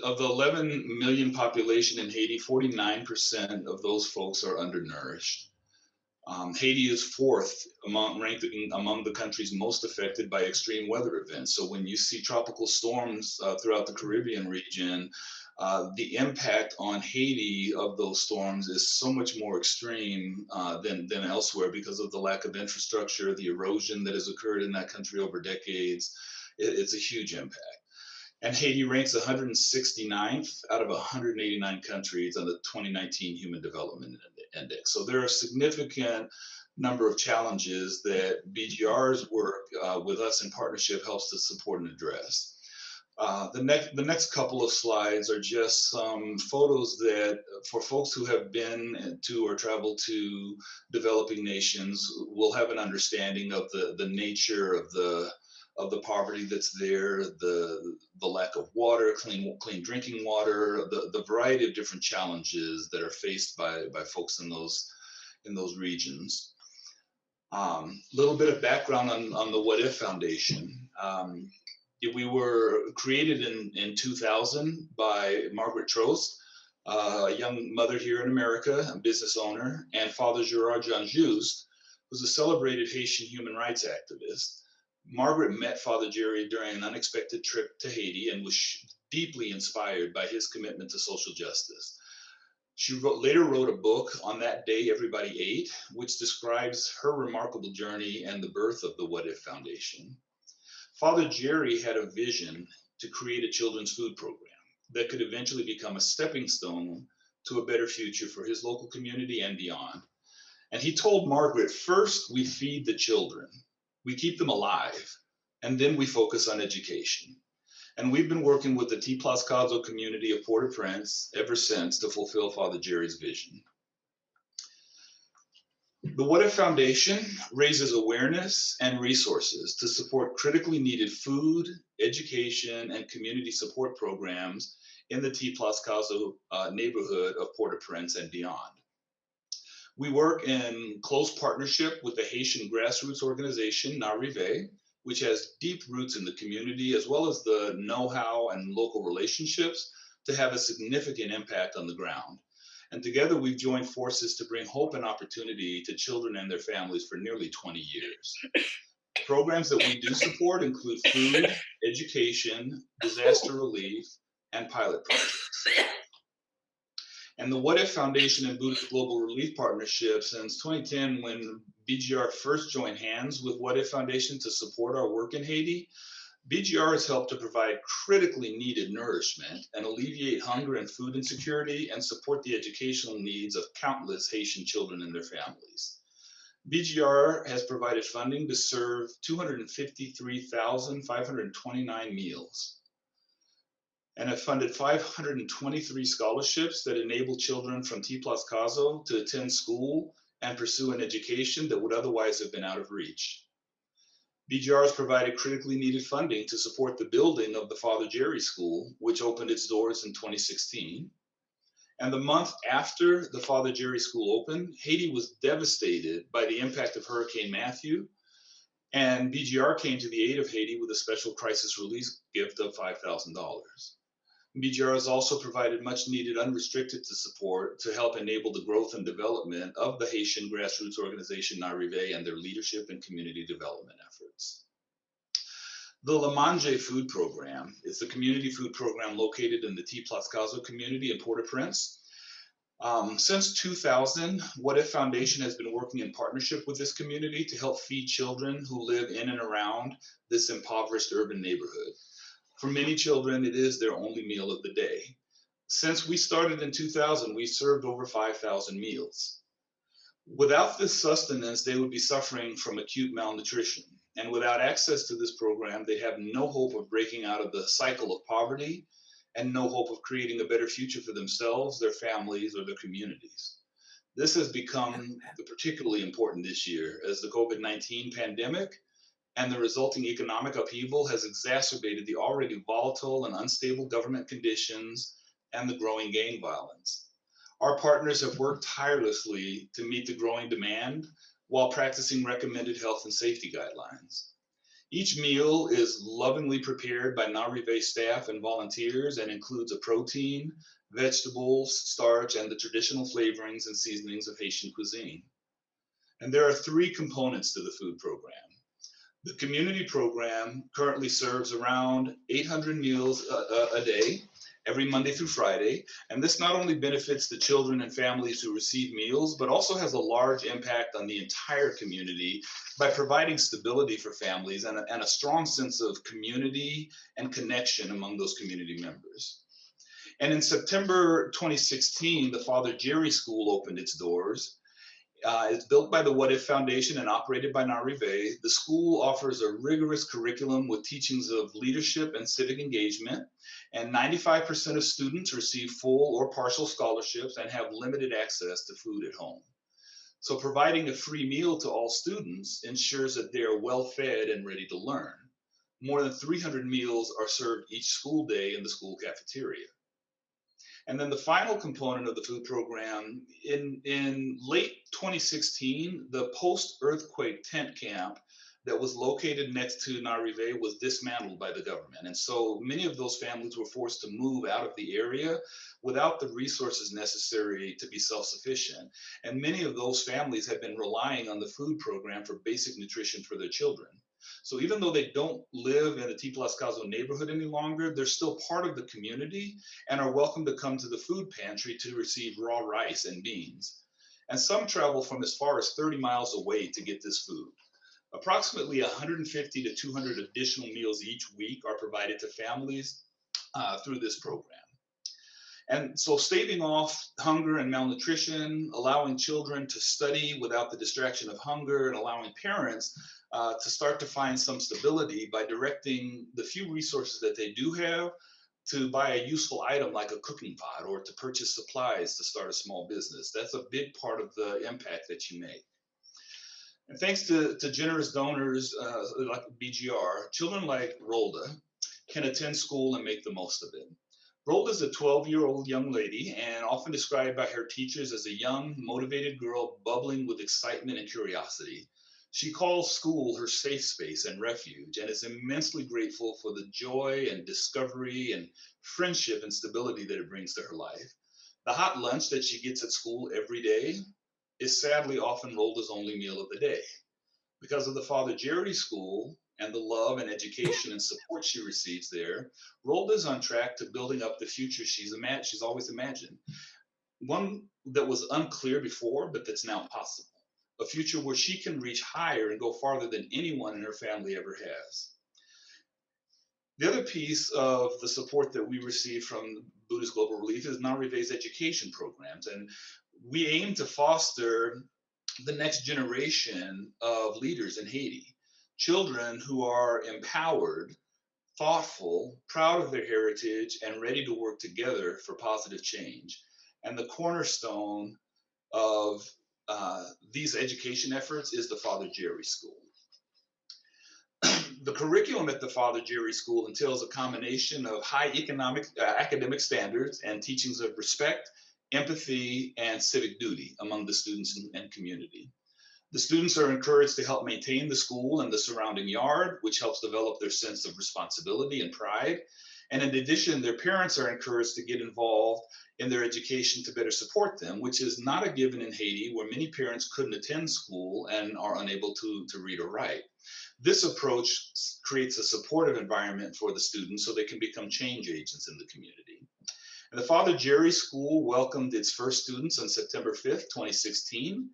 Of the 11 million population in Haiti, 49% of those folks are undernourished. Haiti is 4th ranking among the countries most affected by extreme weather events. So when you see tropical storms throughout the Caribbean region, the impact on Haiti of those storms is so much more extreme than elsewhere because of the lack of infrastructure, the erosion that has occurred in that country over decades. It's a huge impact. And Haiti ranks 169th out of 189 countries on the 2019 Human Development Index. So there are a significant number of challenges that BGR's work with us in partnership helps to support and address. The next couple of slides are just some photos that for folks who have been to or traveled to developing nations will have an understanding of the nature of the poverty that's there, the lack of water, clean drinking water, the variety of different challenges that are faced by folks in those regions. Little bit of background on the What If Foundation. We were created in 2000 by Margaret Trost, a young mother here in America, a business owner, and Father Gerard Jean-Just, who's a celebrated Haitian human rights activist. Margaret met Father Jerry during an unexpected trip to Haiti and was deeply inspired by his commitment to social justice. She later wrote a book, On That Day Everybody Ate, which describes her remarkable journey and the birth of the What If Foundation. Father Jerry had a vision to create a children's food program. that could eventually become a stepping stone to a better future for his local community and beyond. And he told Margaret, first we feed the children, we keep them alive, and then we focus on education. And we've been working with the T Plus Caso community of Port-au-Prince ever since to fulfill Father Jerry's vision. The What If Foundation raises awareness and resources to support critically needed food, education, and community support programs in the T Plus Caso neighborhood of Port-au-Prince and beyond. We work in close partnership with the Haitian grassroots organization, N'Arrivé, which has deep roots in the community, as well as the know-how and local relationships to have a significant impact on the ground. And together we've joined forces to bring hope and opportunity to children and their families for nearly 20 years. Programs that we do support include food, education, disaster relief, and pilot projects. And the What If Foundation and Buddhist Global Relief Partnership since 2010, when BGR first joined hands with What If Foundation to support our work in Haiti, BGR has helped to provide critically needed nourishment and alleviate hunger and food insecurity and support the educational needs of countless Haitian children and their families. BGR has provided funding to serve 253,529 meals and have funded 523 scholarships that enable children from T Plus Caso to attend school and pursue an education that would otherwise have been out of reach. BGR has provided critically needed funding to support the building of the Father Jerry School, which opened its doors in 2016. And the month after the Father Jerry School opened, Haiti was devastated by the impact of Hurricane Matthew, and BGR came to the aid of Haiti with a special crisis relief gift of $5,000. BGR has also provided much needed unrestricted support to help enable the growth and development of the Haitian grassroots organization N'Arrivé and their leadership and community development efforts. The La Mange Food Program is the community food program located in the T Plus Caso community in Port-au-Prince. Since 2000, What If Foundation has been working in partnership with this community to help feed children who live in and around this impoverished urban neighborhood. For many children, it is their only meal of the day. Since we started in 2000, we served over 5,000 meals. Without this sustenance, they would be suffering from acute malnutrition. And without access to this program, they have no hope of breaking out of the cycle of poverty and no hope of creating a better future for themselves, their families, or their communities. This has become particularly important this year as the COVID-19 pandemic and the resulting economic upheaval has exacerbated the already volatile and unstable government conditions and the growing gang violence. Our partners have worked tirelessly to meet the growing demand while practicing recommended health and safety guidelines. Each meal is lovingly prepared by N'Arrivé staff and volunteers and includes a protein, vegetables, starch, and the traditional flavorings and seasonings of Haitian cuisine. And there are three components to the food program. The community program currently serves around 800 meals a day, every Monday through Friday. And this not only benefits the children and families who receive meals, but also has a large impact on the entire community by providing stability for families and a strong sense of community and connection among those community members. And in September 2016, the Father Jerry School opened its doors. It's built by the What If Foundation and operated by N'Arrivé. The school offers a rigorous curriculum with teachings of leadership and civic engagement, and 95% of students receive full or partial scholarships and have limited access to food at home. So providing a free meal to all students ensures that they are well fed and ready to learn. More than 300 meals are served each school day in the school cafeteria. And then the final component of the food program, in late 2016, the post-earthquake tent camp that was located next to N'Arrivé was dismantled by the government. And so many of those families were forced to move out of the area without the resources necessary to be self-sufficient. And many of those families had been relying on the food program for basic nutrition for their children. So even though they don't live in the T Plus Caso neighborhood any longer, they're still part of the community and are welcome to come to the food pantry to receive raw rice and beans. And some travel from as far as 30 miles away to get this food. Approximately 150 to 200 additional meals each week are provided to families through this program. And so staving off hunger and malnutrition, allowing children to study without the distraction of hunger, and allowing parents to start to find some stability by directing the few resources that they do have to buy a useful item like a cooking pot or to purchase supplies to start a small business. That's a big part of the impact that you make. And thanks to generous donors like BGR, children like Rolda can attend school and make the most of it. Rolda is a 12-year-old young lady and often described by her teachers as a young, motivated girl bubbling with excitement and curiosity. She calls school her safe space and refuge and is immensely grateful for the joy and discovery and friendship and stability that it brings to her life. The hot lunch that she gets at school every day is sadly often Rolda's only meal of the day. Because of the Father Jerry School and the love and education and support she receives there, Rolda is on track to building up the future she's always imagined. One that was unclear before, but that's now possible. A future where she can reach higher and go farther than anyone in her family ever has. The other piece of the support that we receive from Buddhist Global Relief is Narive's education programs. And we aim to foster the next generation of leaders in Haiti, children who are empowered, thoughtful, proud of their heritage, and ready to work together for positive change. And the cornerstone of these education efforts is the Father Jerry School. The curriculum at the Father Jerry School entails a combination of high academic standards and teachings of respect, empathy, and civic duty among the students and community. The students are encouraged to help maintain the school and the surrounding yard, which helps develop their sense of responsibility and pride. And in addition, their parents are encouraged to get involved in their education to better support them, which is not a given in Haiti, where many parents couldn't attend school and are unable to read or write. This approach creates a supportive environment for the students so they can become change agents in the community. And the Father Jerry School welcomed its first students on September 5th, 2016.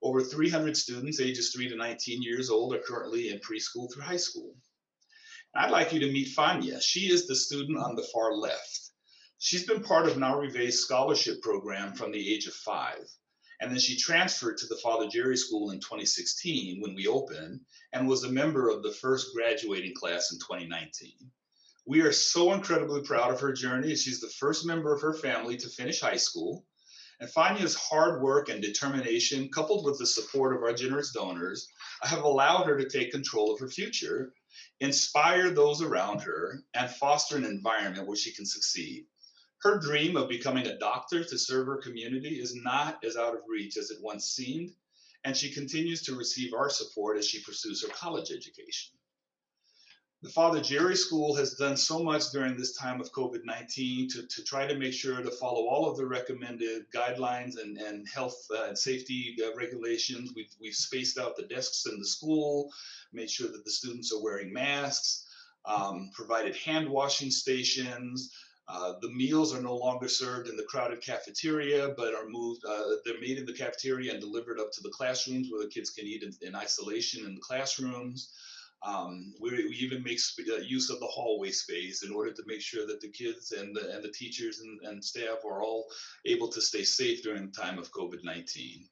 Over 300 students ages 3 to 19 years old are currently in preschool through high school. I'd like you to meet Fania. She is the student on the far left. She's been part of Narive's scholarship program from the age of 5. And then she transferred to the Father Jerry School in 2016 when we opened and was a member of the first graduating class in 2019. We are so incredibly proud of her journey. She's the first member of her family to finish high school. And Fania's hard work and determination, coupled with the support of our generous donors, have allowed her to take control of her future, inspire those around her, and foster an environment where she can succeed. Her dream of becoming a doctor to serve her community is not as out of reach as it once seemed, and she continues to receive our support as she pursues her college education. The Father Jerry School has done so much during this time of COVID-19 to try to make sure to follow all of the recommended guidelines and health and safety regulations. We've spaced out the desks in the school, made sure that the students are wearing masks, provided hand washing stations. The meals are no longer served in the crowded cafeteria, but are moved, they're made in the cafeteria and delivered up to the classrooms where the kids can eat in isolation in the classrooms. We even make use of the hallway space in order to make sure that the kids and the teachers and staff are all able to stay safe during the time of COVID-19.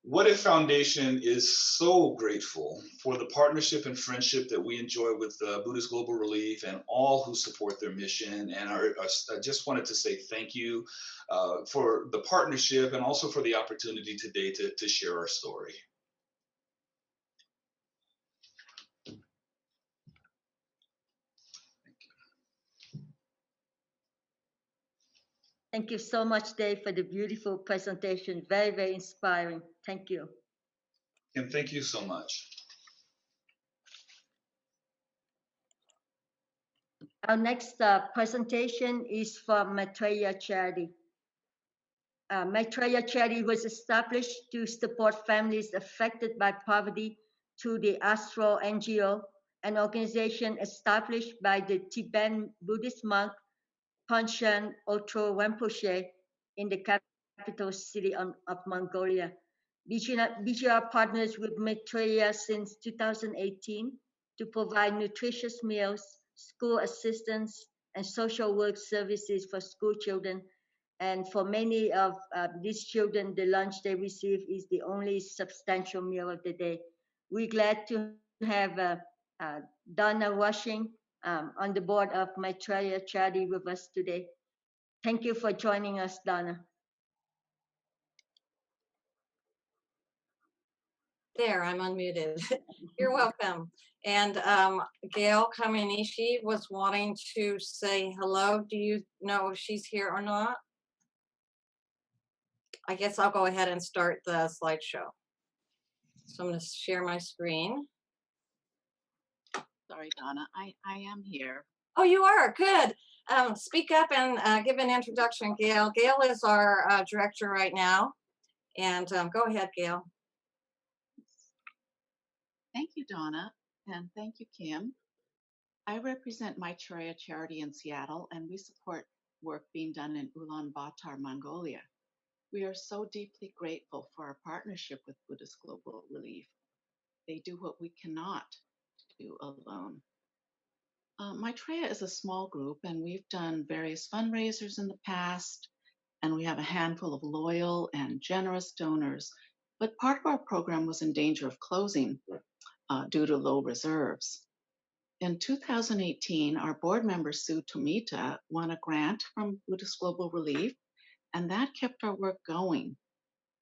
What If Foundation is so grateful for the partnership and friendship that we enjoy with Buddhist Global Relief and all who support their mission. And I just wanted to say thank you for the partnership and also for the opportunity today to share our story. Thank you so much, Dave, for the beautiful presentation. Very, very inspiring. Thank you. And thank you so much. Our next presentation is from Maitreya Charity. Maitreya Charity was established to support families affected by poverty through the Astro NGO, an organization established by the Tibetan Buddhist monk Panchen Otro Rinpoche in the capital city of Mongolia. BGR partners with Maitreya since 2018 to provide nutritious meals, school assistance, and social work services for school children. And for many of these children, the lunch they receive is the only substantial meal of the day. We're glad to have Donna Washing on the board of Maitreya Charity with us today. Thank you for joining us, Donna. There, I'm unmuted. You're welcome. And Gail Kaminishi was wanting to say hello. Do you know if she's here or not? I guess I'll go ahead and start the slideshow. So I'm going to share my screen. Sorry, Donna, I am here. Oh, you are? Good. Speak up and give an introduction, Gail. Gail is our director right now. And go ahead, Gail. Thank you, Donna, and thank you, Kim. I represent Maitreya Charity in Seattle, and we support work being done in Ulaanbaatar, Mongolia. We are so deeply grateful for our partnership with Buddhist Global Relief. They do what we cannot do alone. Maitreya is a small group, and we've done various fundraisers in the past, and we have a handful of loyal and generous donors, but part of our program was in danger of closing due to low reserves. In 2018, our board member, Sue Tomita, won a grant from Buddhist Global Relief, and that kept our work going.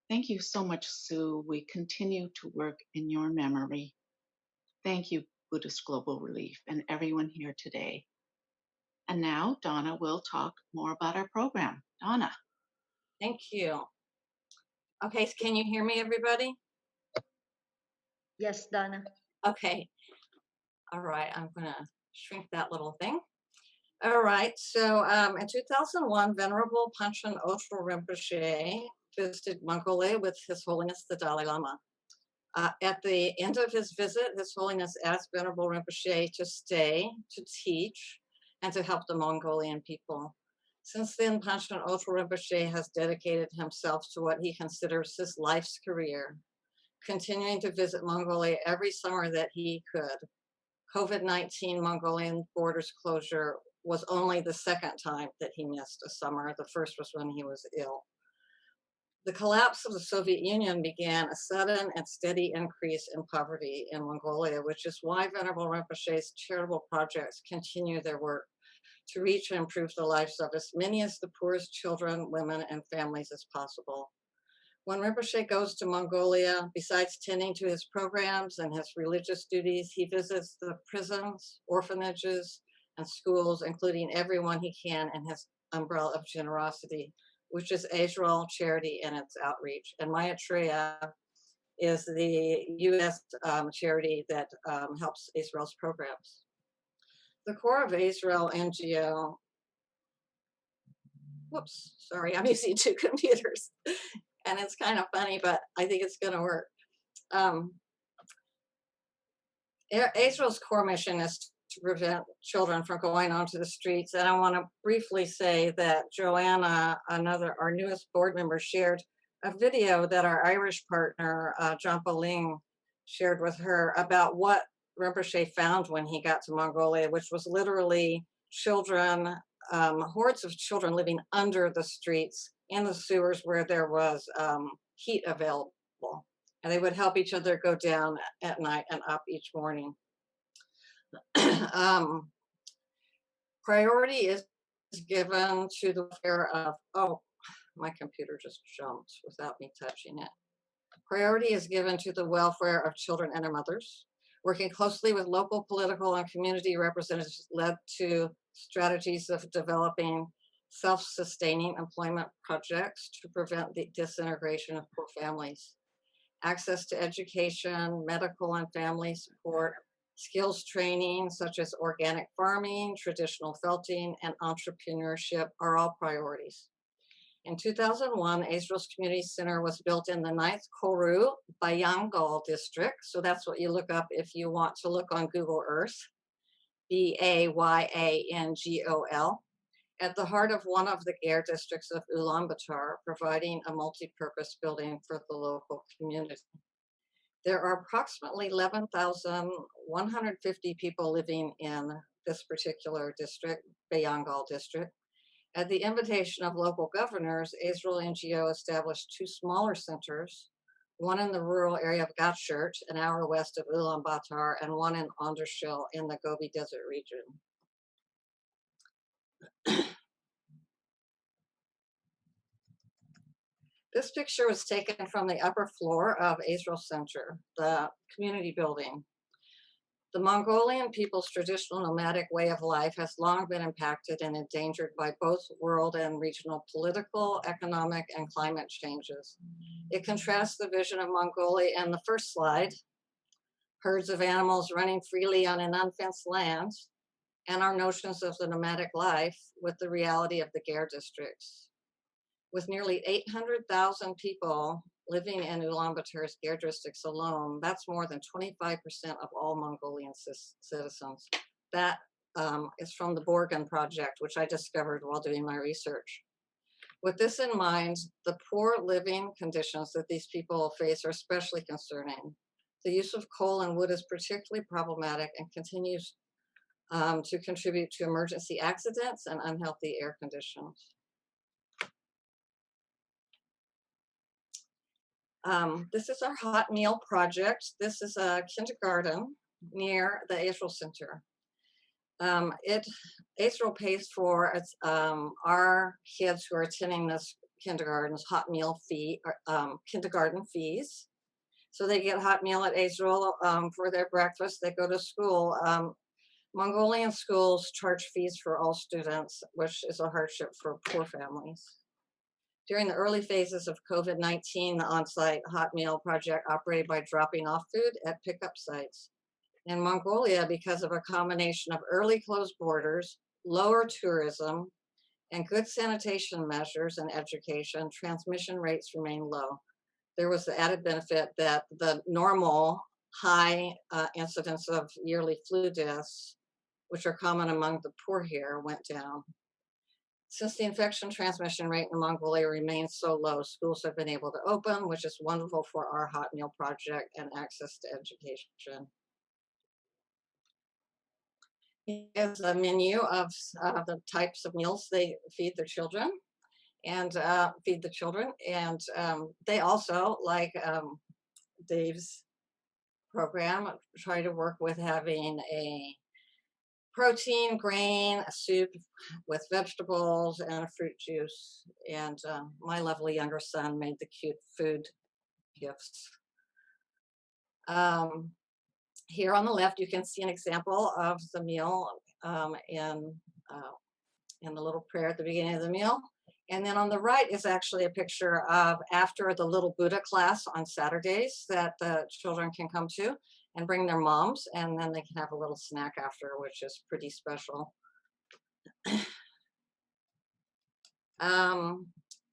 Thank you so much, Sue. We continue to work in your memory. Thank you, Buddhist Global Relief, and everyone here today. And now Donna will talk more about our program. Donna. Thank you. Okay, so can you hear me, everybody? Yes, Donna. Okay. All right, I'm gonna shrink that little thing. All right, so in 2001, Venerable Panchen Lospo Rinpoche visited Mongolia with His Holiness the Dalai Lama. At the end of his visit, His Holiness asked Venerable Rinpoche to stay, to teach, and to help the Mongolian people. Since then, Panchen Lospo Rinpoche has dedicated himself to what he considers his life's career, continuing to visit Mongolia every summer that he could. COVID-19 Mongolian borders closure was only the second time that he missed a summer. The first was when he was ill. The collapse of the Soviet Union began a sudden and steady increase in poverty in Mongolia, which is why Venerable Rinpoche's charitable projects continue their work to reach and improve the lives of as many as the poorest children, women, and families as possible. When Rinpoche goes to Mongolia, besides tending to his programs and his religious duties, he visits the prisons, orphanages, and schools, including everyone he can in his umbrella of generosity, which is Israel Charity and its outreach. And Maitreya is the U.S. charity that helps Israel's programs. The Core of Israel NGO, whoops, sorry, I'm using two computers. And it's kind of funny, but I think it's going to work. Israel's core mission is to prevent children from going onto the streets. And I want to briefly say that Joanna, our newest board member, shared a video that our Irish partner, Jampa Ling, shared with her about what Rinpoche found when he got to Mongolia, which was literally children, hordes of children living under the streets in the sewers where there was heat available. And they would help each other go down at night and up each morning. Priority is given to the welfare of, oh, my computer just jumped without me touching it. Priority is given to the welfare of children and their mothers. Working closely with local political and community representatives led to strategies of developing self-sustaining employment projects to prevent the disintegration of poor families. Access to education, medical and family support, skills training such as organic farming, traditional felting, and entrepreneurship are all priorities. In 2001, Israel's Community Center was built in the 9th Koru Bayangol district. So that's what you look up if you want to look on Google Earth, Bayangol, at the heart of one of the air districts of Ulaanbaatar, providing a multi-purpose building for the local community. There are approximately 11,150 people living in this particular district, Bayangal district. At the invitation of local governors, Israel NGO established 2 smaller centers, one in the rural area of Gatshert, an hour west of Ulaanbaatar, and one in Ondershil in the Gobi Desert region. This picture was taken from the upper floor of Israel Center, the community building. The Mongolian people's traditional nomadic way of life has long been impacted and endangered by both world and regional political, economic, and climate changes. It contrasts the vision of Mongolia in the first slide, herds of animals running freely on an unfenced land, and our notions of the nomadic life with the reality of the Ger districts. With nearly 800,000 people living in Ulaanbaatar's Ger districts alone, that's more than 25% of all Mongolian citizens. That is from the Borgen project, which I discovered while doing my research. With this in mind, the poor living conditions that these people face are especially concerning. The use of coal and wood is particularly problematic and continues to contribute to emergency accidents and unhealthy air conditions. This is our hot meal project. This is a kindergarten near the Israel Center. Israel pays for our kids who are attending this kindergarten's hot meal fee, kindergarten fees. So they get hot meal at Israel for their breakfast. They go to school. Mongolian schools charge fees for all students, which is a hardship for poor families. During the early phases of COVID-19, the on-site hot meal project operated by dropping off food at pickup sites. In Mongolia, because of a combination of early closed borders, lower tourism, and good sanitation measures and education, transmission rates remain low. There was the added benefit that the normal high incidence of yearly flu deaths, which are common among the poor here, went down. Since the infection transmission rate in Mongolia remains so low, schools have been able to open, which is wonderful for our hot meal project and access to education. Here's a menu of the types of meals they feed their children and they also, like Dave's program, try to work with having a protein, grain, a soup with vegetables, and a fruit juice. And my lovely younger son made the cute food gifts. Here on the left, you can see an example of the meal in the little prayer at the beginning of the meal. And then on the right is actually a picture of after the little Buddha class on Saturdays that the children can come to and bring their moms, and then they can have a little snack after, which is pretty special.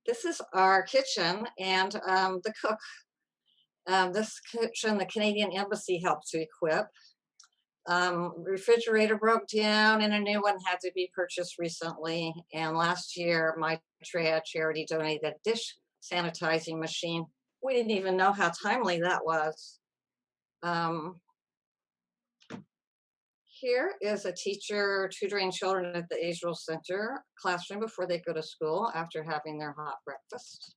This is our kitchen, and the cook, this kitchen, the Canadian Embassy helped to equip. Refrigerator broke down and a new one had to be purchased recently. And last year, my charity donated a dish sanitizing machine. We didn't even know how timely that was. Here is a teacher tutoring children at the Israel Center classroom before they go to school after having their hot breakfast.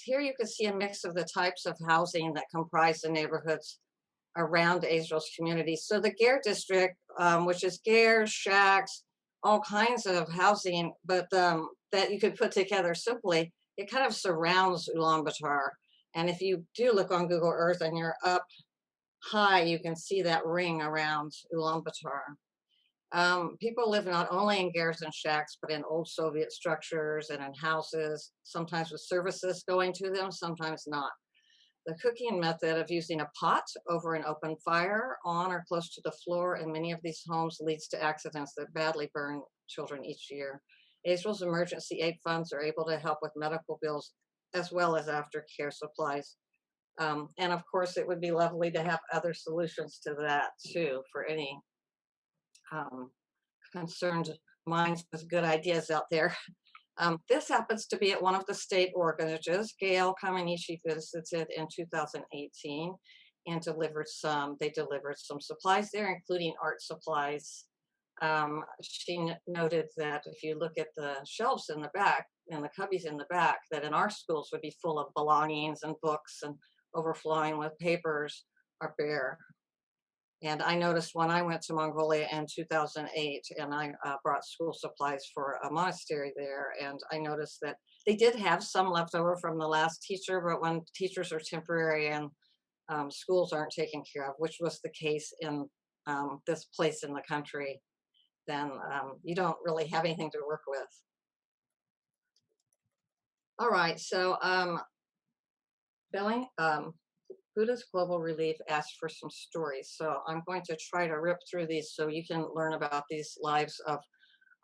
Here you can see a mix of the types of housing that comprise the neighborhoods around Israel's community. So the Ger district, which is Ger, shacks, all kinds of housing, but that you could put together simply, it kind of surrounds Ulaanbaatar. And if you do look on Google Earth and you're up high, you can see that ring around Ulaanbaatar. People live not only in gers and shacks, but in old Soviet structures and in houses, sometimes with services going to them, sometimes not. The cooking method of using a pot over an open fire on or close to the floor in many of these homes leads to accidents that badly burn children each year. Israel's emergency aid funds are able to help with medical bills as well as aftercare supplies. And of course, it would be lovely to have other solutions to that too, for any concerned minds with good ideas out there. This happens to be at one of the state orphanages. Gail Kamenishi visited in 2018 and they delivered some supplies there, including art supplies. She noted that if you look at the shelves in the back and the cubbies in the back, that in our schools would be full of belongings and books and overflowing with papers are bare. And I noticed when I went to Mongolia in 2008 and I brought school supplies for a monastery there, and I noticed that they did have some left over from the last teacher, but when teachers are temporary and schools aren't taken care of, which was the case in this place in the country, then you don't really have anything to work with. All right, so Buddhist Global Relief asked for some stories. So I'm going to try to rip through these so you can learn about these lives of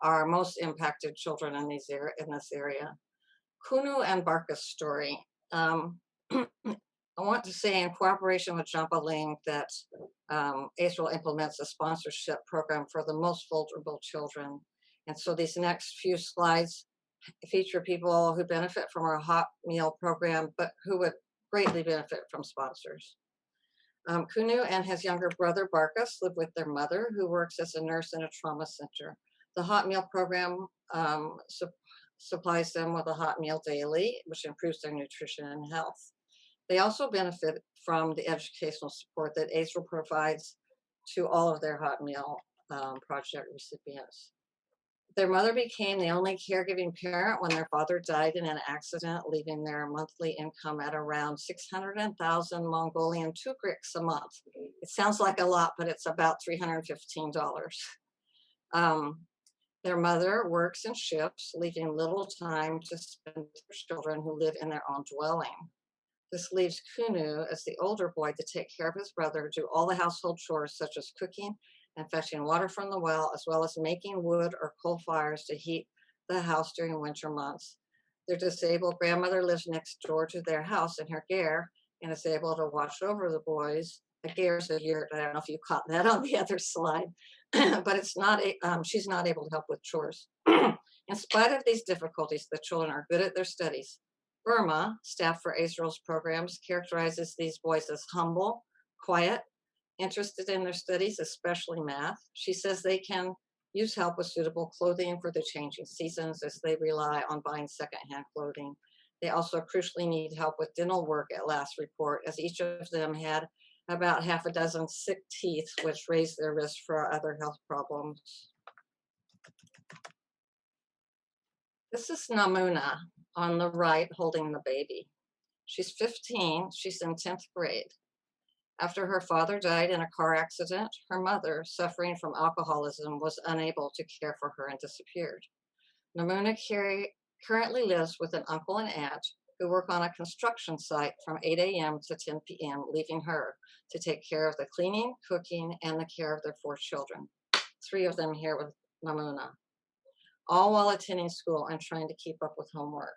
our most impacted children in this area. Kunu and Barka's story. I want to say in cooperation with Jampa Ling that Israel implements a sponsorship program for the most vulnerable children. And so these next few slides feature people who benefit from our hot meal program, but who would greatly benefit from sponsors. Kunu and his younger brother Barkas live with their mother, who works as a nurse in a trauma center. The hot meal program supplies them with a hot meal daily, which improves their nutrition and health. They also benefit from the educational support that Israel provides to all of their hot meal project recipients. Their mother became the only caregiving parent when their father died in an accident, leaving their monthly income at around 600,000 Mongolian tugriks a month. It sounds like a lot, but it's about $315. Their mother works in shifts, leaving little time to spend with their children who live in their own dwelling. This leaves Kunu as the older boy to take care of his brother, do all the household chores such as cooking and fetching water from the well, as well as making wood or coal fires to heat the house during winter months. Their disabled grandmother lives next door to their house in her ger and is able to watch over the boys. A ger is a yurt. I don't know if you caught that on the other slide, but it's not. She's not able to help with chores. In spite of these difficulties, the children are good at their studies. Burma, staff for Israel's programs, characterizes these boys as humble, quiet, interested in their studies, especially math. She says they can use help with suitable clothing for the changing seasons as they rely on buying secondhand clothing. They also crucially need help with dental work at last report, as each of them had about half a dozen sick teeth, which raised their risk for other health problems. This is Namuna on the right holding the baby. She's 15, she's in 10th grade. After her father died in a car accident, her mother, suffering from alcoholism, was unable to care for her and disappeared. Namuna currently lives with an uncle and aunt who work on a construction site from 8 a.m. to 10 p.m., leaving her to take care of the cleaning, cooking, and the care of their 4 children. 3 of them here with Namuna, all while attending school and trying to keep up with homework.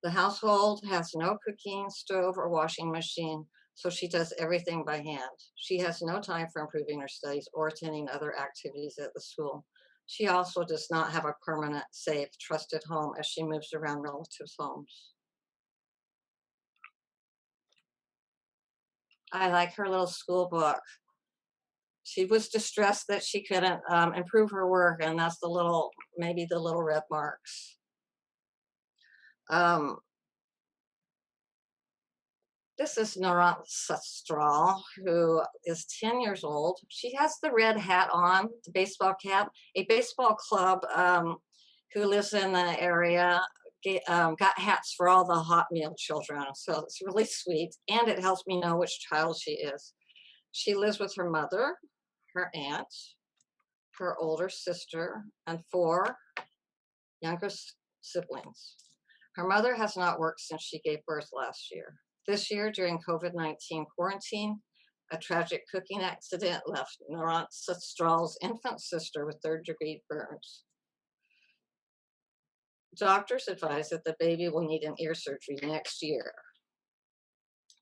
The household has no cooking stove or washing machine, so she does everything by hand. She has no time for improving her studies or attending other activities at the school. She also does not have a permanent, safe, trusted home as she moves around relatives' homes. I like her little school book. She was distressed that she couldn't improve her work, and that's maybe the little red marks. This is Narant Sastral, who is 10 years old. She has the red hat on, the baseball cap. A baseball club who lives in the area got hats for all the hot meal children. So it's really sweet, and it helps me know which child she is. She lives with her mother, her aunt, her older sister, and 4 younger siblings. Her mother has not worked since she gave birth last year. This year, during COVID-19 quarantine, a tragic cooking accident left Narant Sastral's infant sister with 3rd-degree burns. Doctors advise that the baby will need an ear surgery next year.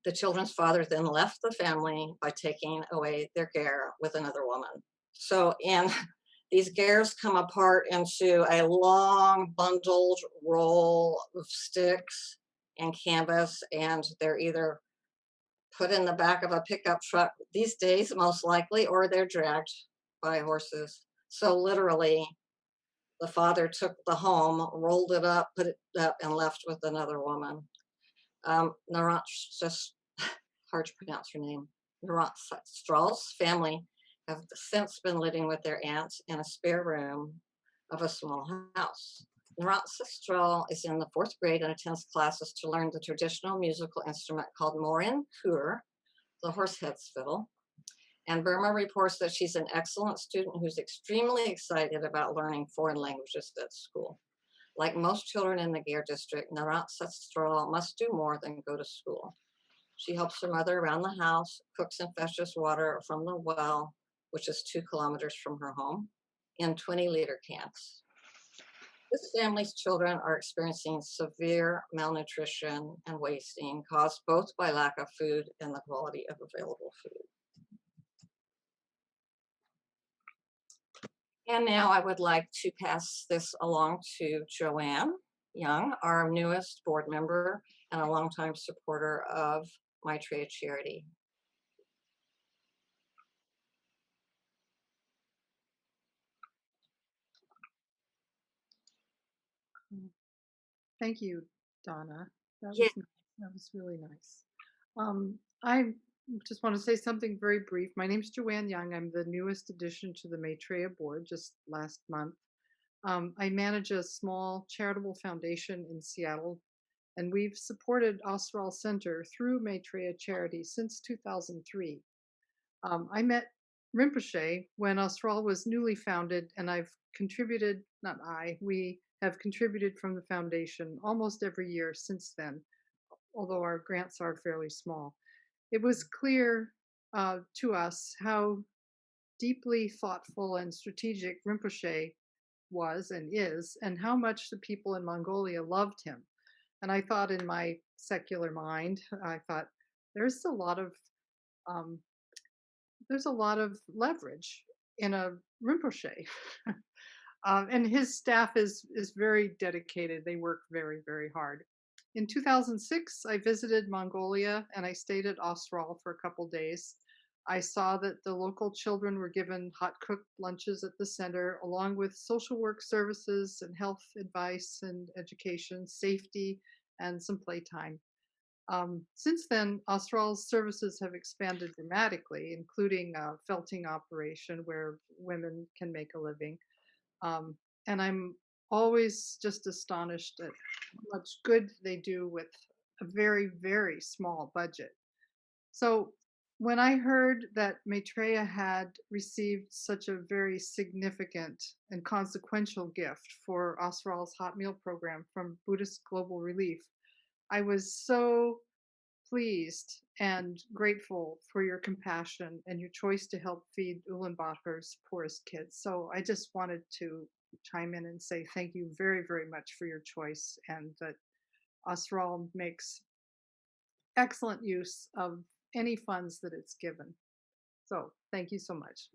The children's father then left the family by taking away their care with another woman. So in these gears come apart into a long bundled roll of sticks and canvas, and they're either put in the back of a pickup truck these days, most likely, or they're dragged by horses. So literally, the father took the home, rolled it up, put it up, and left with another woman. Narant, just hard to pronounce her name. Narant Strahl's family have since been living with their aunt in a spare room of a small house. Narant Strahl is in the 4th grade and attends classes to learn the traditional musical instrument called morin kur, the horsehead's fiddle. And Burma reports that she's an excellent student who's extremely excited about learning foreign languages at school. Like most children in the Gare district, Narant Strahl must do more than go to school. She helps her mother around the house, cooks and fetches water from the well, which is 2 kilometers from her home, in 20-liter cans. This family's children are experiencing severe malnutrition and wasting caused both by lack of food and the quality of available food. And now I would like to pass this along to Joanne Young, our newest board member and a longtime supporter of Maitreya Charity. Thank you, Donna. That Yeah. was nice. That was really nice. I just want to say something very brief. My name is Joanne Young. I'm the newest addition to the Maitreya board just last month. I manage a small charitable foundation in Seattle, and we've supported Osral Center through Maitreya Charity since 2003. I met Rinpoche when Osral was newly founded, and I've contributed, not I, we have contributed from the foundation almost every year since then, although our grants are fairly small. It was clear to us how deeply thoughtful and strategic Rinpoche was and is, and how much the people in Mongolia loved him. And I thought in my secular mind, I thought there's a lot of leverage in a Rinpoche. And his staff is very dedicated. They work very, very hard. In 2006, I visited Mongolia and I stayed at Osral for a couple days. I saw that the local children were given hot cooked lunches at the center, along with social work services and health advice and education, safety, and some playtime. Since then, Austral's services have expanded dramatically, including a felting operation where women can make a living. And I'm always just astonished at how much good they do with a very, very small budget. So when I heard that Maitreya had received such a very significant and consequential gift for Austral's hot meal program from Buddhist Global Relief, I was so pleased and grateful for your compassion and your choice to help feed Ulaanbaatar's poorest kids. So I just wanted to chime in and say thank you very, very much for your choice, and that Austral makes excellent use of any funds that it's given. So thank you so much.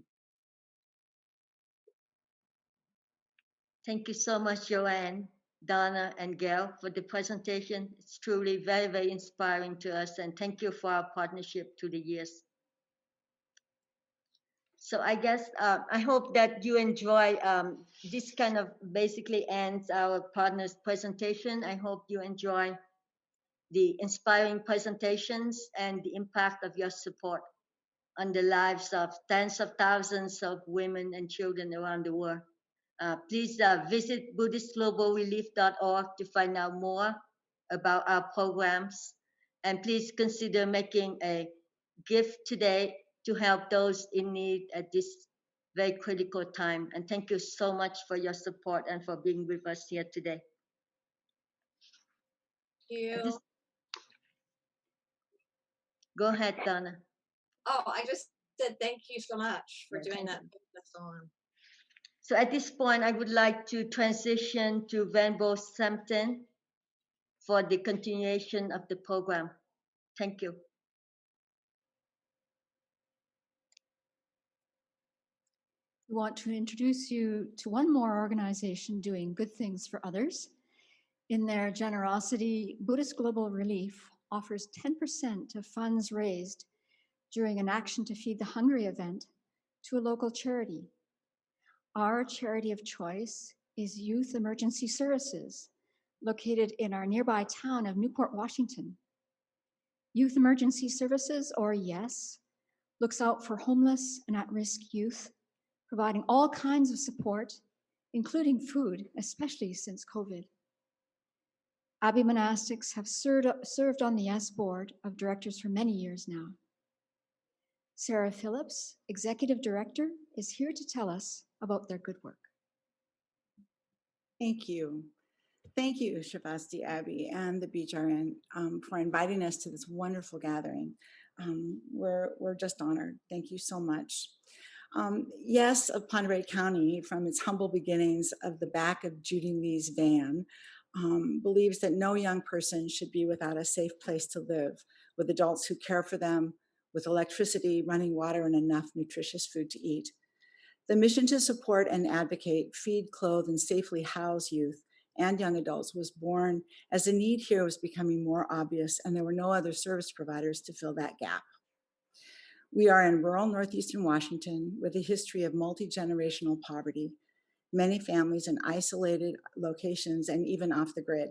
Thank you so much, Joanne, Donna, and Gail for the presentation. It's truly very, very inspiring to us, and thank you for our partnership through the years. So I guess I hope that you enjoy this kind of basically ends our partner's presentation. I hope you enjoy the inspiring presentations and the impact of your support on the lives of tens of thousands of women and children around the world. Please visit BuddhistGlobalRelief.org to find out more about our programs. And please consider making a gift today to help those in need at this very critical time. And thank you so much for your support and for being with us here today. Thank you. Go ahead, Donna. Oh, I just said thank you so much for doing that. That's on. So at this point, I would like to transition to Venbo Sampton for the continuation of the program. Thank you. We want to introduce you to one more organization doing good things for others. In their generosity, Buddhist Global Relief offers 10% of funds raised during an Action to Feed the Hungry event to a local charity. Our charity of choice is Youth Emergency Services, located in our nearby town of Newport, Washington. Youth Emergency Services, or YES, looks out for homeless and at-risk youth, providing all kinds of support, including food, especially since COVID. Abbey monastics have served on the YES board of directors for many years now. Sarah Phillips, executive director, is here to tell us about their good work. Thank you. Thank you, Sravasti Abbey and the BHRN for inviting us to this wonderful gathering. We're just honored. Thank you so much. Yes, of Ponderay County, from its humble beginnings of the back of Judy Lee's van, believes that no young person should be without a safe place to live, with adults who care for them, with electricity, running water, and enough nutritious food to eat. The mission to support and advocate, feed, clothe, and safely house youth and young adults was born as the need here was becoming more obvious and there were no other service providers to fill that gap. We are in rural northeastern Washington with a history of multi-generational poverty, many families in isolated locations and even off the grid.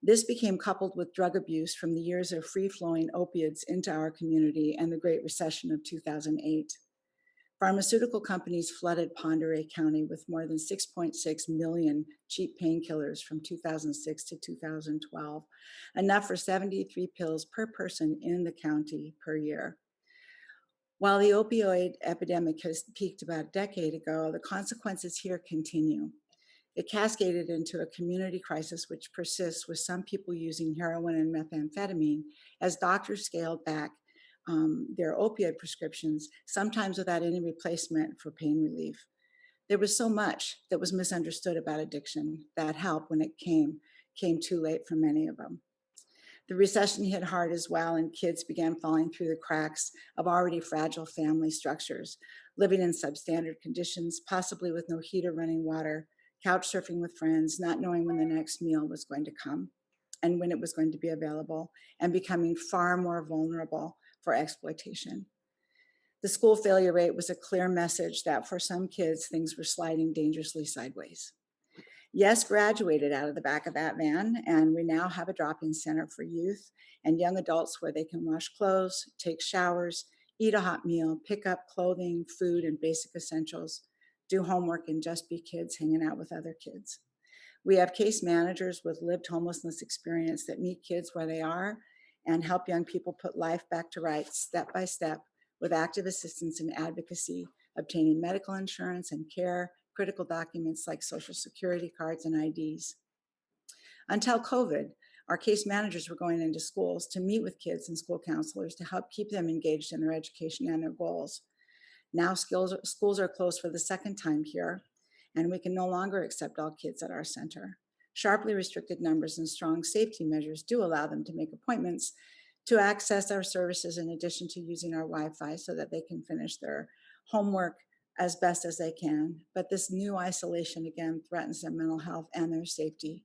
This became coupled with drug abuse from the years of free-flowing opiates into our community and the Great Recession of 2008. Pharmaceutical companies flooded Ponderay County with more than 6.6 million cheap painkillers from 2006 to 2012, enough for 73 pills per person in the county per year. While the opioid epidemic has peaked about a decade ago, the consequences here continue. It cascaded into a community crisis which persists with some people using heroin and methamphetamine as doctors scaled back their opioid prescriptions, sometimes without any replacement for pain relief. There was so much that was misunderstood about addiction that help, when it came too late for many of them. The recession hit hard as well, and kids began falling through the cracks of already fragile family structures, living in substandard conditions, possibly with no heat or running water, couch surfing with friends, not knowing when the next meal was going to come and when it was going to be available, and becoming far more vulnerable for exploitation. The school failure rate was a clear message that for some kids, things were sliding dangerously sideways. YES graduated out of the back of that van, and we now have a drop-in center for youth and young adults where they can wash clothes, take showers, eat a hot meal, pick up clothing, food, and basic essentials, do homework, and just be kids hanging out with other kids. We have case managers with lived homelessness experience that meet kids where they are and help young people put life back to rights step by step with active assistance and advocacy, obtaining medical insurance and care, critical documents like Social Security cards and IDs. Until COVID, our case managers were going into schools to meet with kids and school counselors to help keep them engaged in their education and their goals. Now schools are closed for the second time here, and we can no longer accept all kids at our center. Sharply restricted numbers and strong safety measures do allow them to make appointments to access our services in addition to using our Wi-Fi so that they can finish their homework as best as they can. But this new isolation again threatens their mental health and their safety.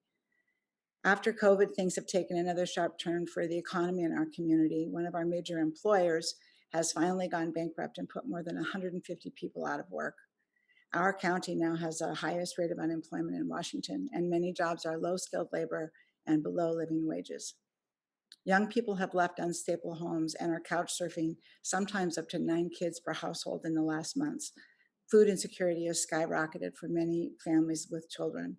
After COVID, things have taken another sharp turn for the economy in our community. One of our major employers has finally gone bankrupt and put more than 150 people out of work. Our county now has the highest rate of unemployment in Washington, and many jobs are low-skilled labor and below living wages. Young people have left unstable homes and are couch surfing, sometimes up to 9 kids per household in the last months. Food insecurity has skyrocketed for many families with children.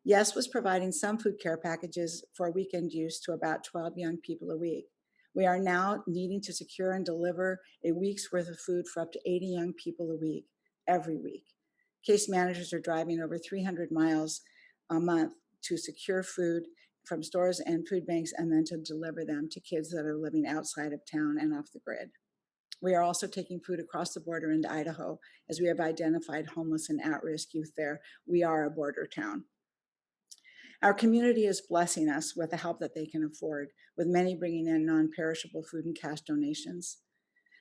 YES was providing some food care packages for weekend use to about 12 young people a week. We are now needing to secure and deliver a week's worth of food for up to 80 young people a week, every week. Case managers are driving over 300 miles a month to secure food from stores and food banks and then to deliver them to kids that are living outside of town and off the grid. We are also taking food across the border into Idaho as we have identified homeless and at-risk youth there. We are a border town. Our community is blessing us with the help that they can afford, with many bringing in non-perishable food and cash donations.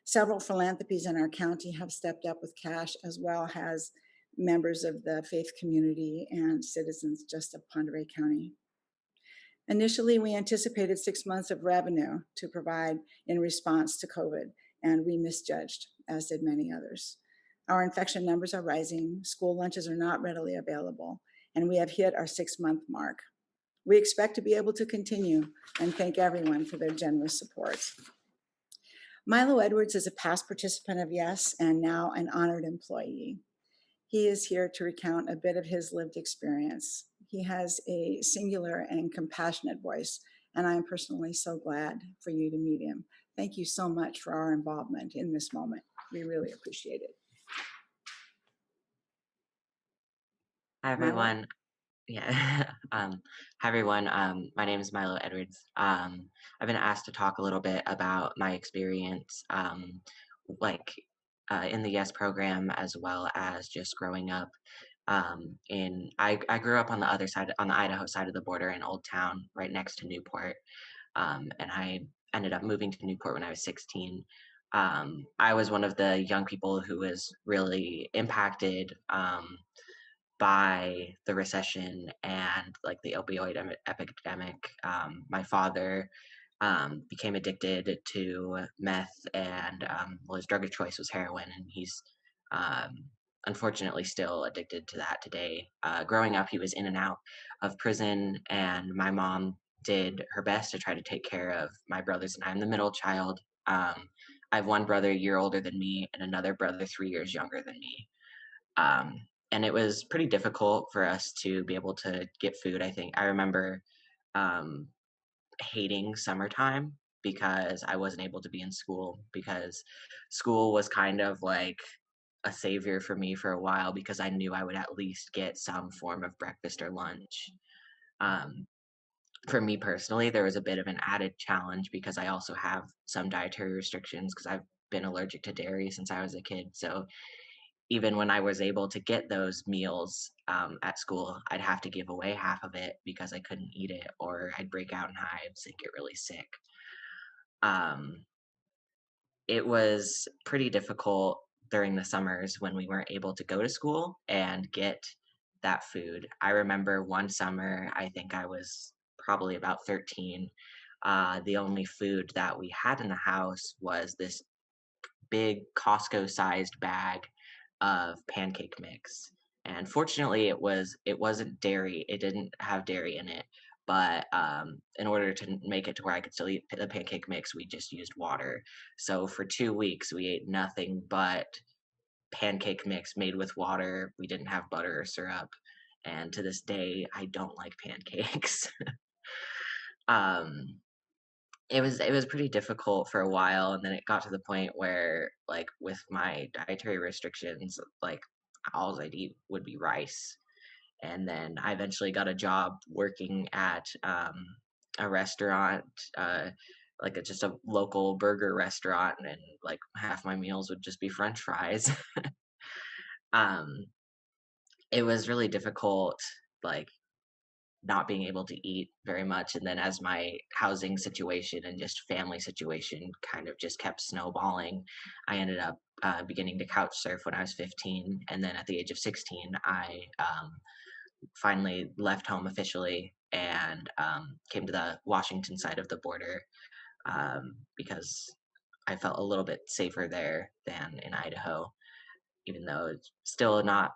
Several philanthropies in our county have stepped up with cash, as well as members of the faith community and citizens just of Pend Oreille County. Initially, we anticipated 6 months of revenue to provide in response to COVID, and we misjudged, as did many others. Our infection numbers are rising, school lunches are not readily available, and we have hit our 6-month mark. We expect to be able to continue and thank everyone for their generous support. Milo Edwards is a past participant of YES and now an honored employee. He is here to recount a bit of his lived experience. He has a singular and compassionate voice, and I am personally so glad for you to meet him. Thank you so much for our involvement in this moment. We really appreciate it. Hi everyone. Yeah. Hi everyone. My name is Milo Edwards. I've been asked to talk a little bit about my experience, like in the YES program, as well as just growing up. I grew up on the other side, on the Idaho side of the border in Old Town, right next to Newport, and I ended up moving to Newport when I was 16. I was one of the young people who was really impacted by the recession and like the opioid epidemic. My father became addicted to meth, and well, his drug of choice was heroin, and he's unfortunately still addicted to that today. Growing up, he was in and out of prison, and my mom did her best to try to take care of my brothers and I. I'm the middle child. I have one brother a year older than me and another brother 3 years younger than me. Um, and it was pretty difficult for us to be able to get food. I think I remember um, hating summertime because I wasn't able to be in school, because school was kind of like a savior for me for a while, because I knew I would at least get some form of breakfast or lunch. Um, for me personally, there was a bit of an added challenge because I also have some dietary restrictions because I've been allergic to dairy since I was a kid. So even when I was able to get those meals at school, I'd have to give away half of it because I couldn't eat it, or I'd break out in hives and get really sick. Um, it was pretty difficult during the summers when we weren't able to go to school and get that food. I remember one summer, I think I was probably about 13. The only food that we had in the house was this big Costco-sized bag of pancake mix. And fortunately, it wasn't dairy. It didn't have dairy in it. But in order to make it to where I could still eat the pancake mix, we just used water. So for 2 weeks, we ate nothing but pancake mix made with water. We didn't have butter or syrup. And to this day, I don't like pancakes. um, it was pretty difficult for a while, and then it got to the point where, like, with my dietary restrictions, like, all I'd eat would be rice. And then I eventually got a job working at a restaurant, like just a local burger restaurant, and like half my meals would just be French fries. um, it was really difficult, like not being able to eat very much. And then as my housing situation and just family situation kind of just kept snowballing, I ended up beginning to couch surf when I was 15. And then at the age of 16, I finally left home officially and came to the Washington side of the border because I felt a little bit safer there than in Idaho, even though it's still not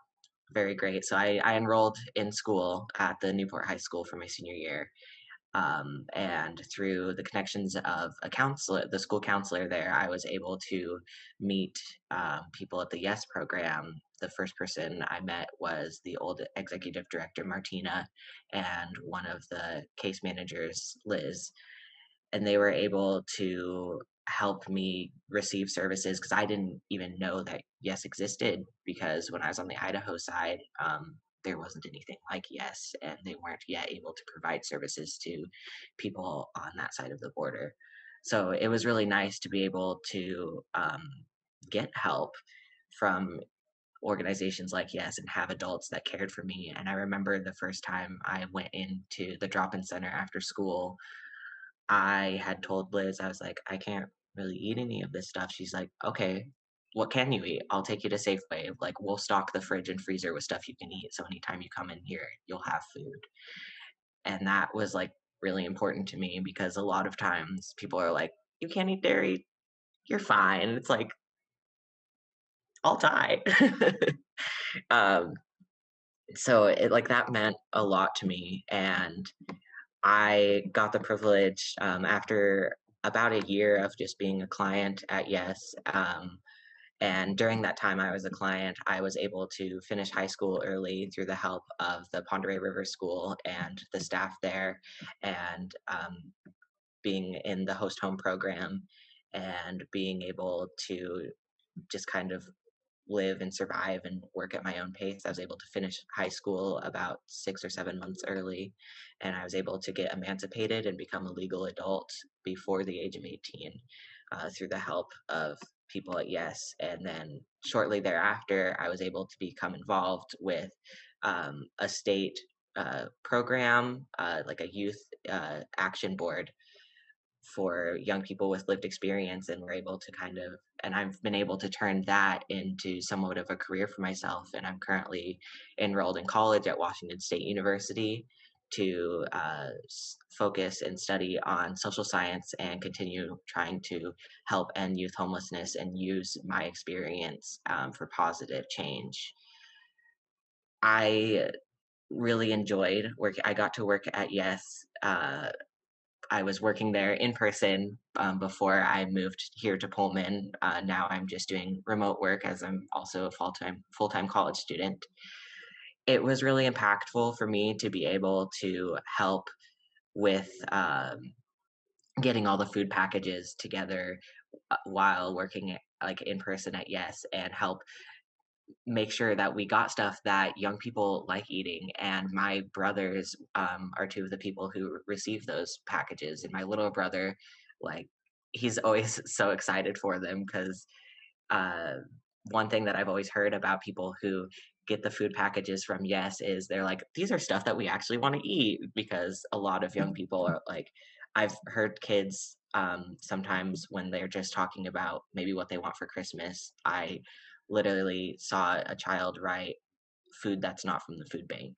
very great. So I enrolled in school at the Newport High School for my senior year. And through the connections of a counselor, the school counselor there, I was able to meet people at the YES program. The first person I met was the old executive director, Martina, and one of the case managers, Liz. And they were able to help me receive services because I didn't even know that YES existed, because when I was on the Idaho side, there wasn't anything like YES, and they weren't yet able to provide services to people on that side of the border. So it was really nice to be able to get help from organizations like YES and have adults that cared for me. And I remember the first time I went into the drop-in center after school, I had told Liz, I was like, I can't really eat any of this stuff. She's like, okay, what can you eat? I'll take you to Safeway. Like, we'll stock the fridge and freezer with stuff you can eat. So anytime you come in here, you'll have food. And that was like really important to me because a lot of times people are like, you can't eat dairy, you're fine. It's like, I'll die. um, so it like that meant a lot to me. And I got the privilege after about a year of just being a client at Yes. And during that time I was a client, I was able to finish high school early through the help of the Ponderay River School and the staff there, and being in the host home program and being able to just kind of live and survive and work at my own pace. I was able to finish high school about 6 or 7 months early, and I was able to get emancipated and become a legal adult before the age of 18 through the help of people at Yes. And then shortly thereafter, I was able to become involved with a state program, like a youth action board for young people with lived experience, and we're able to kind of, and I've been able to turn that into somewhat of a career for myself. And I'm currently enrolled in college at Washington State University to focus and study on social science and continue trying to help end youth homelessness and use my experience for positive change. I really enjoyed work. I got to work at Yes. I was working there in person before I moved here to Pullman. Now I'm just doing remote work as I'm also a full-time college student. It was really impactful for me to be able to help with getting all the food packages together while working like in person at Yes, and help make sure that we got stuff that young people like eating. And my brothers are two of the people who receive those packages. And my little brother, like, he's always so excited for them because uh, one thing that I've always heard about people who get the food packages from Yes is they're like, these are stuff that we actually want to eat, because a lot of young people are like, I've heard kids sometimes when they're just talking about maybe what they want for Christmas. I literally saw a child write food that's not from the food bank.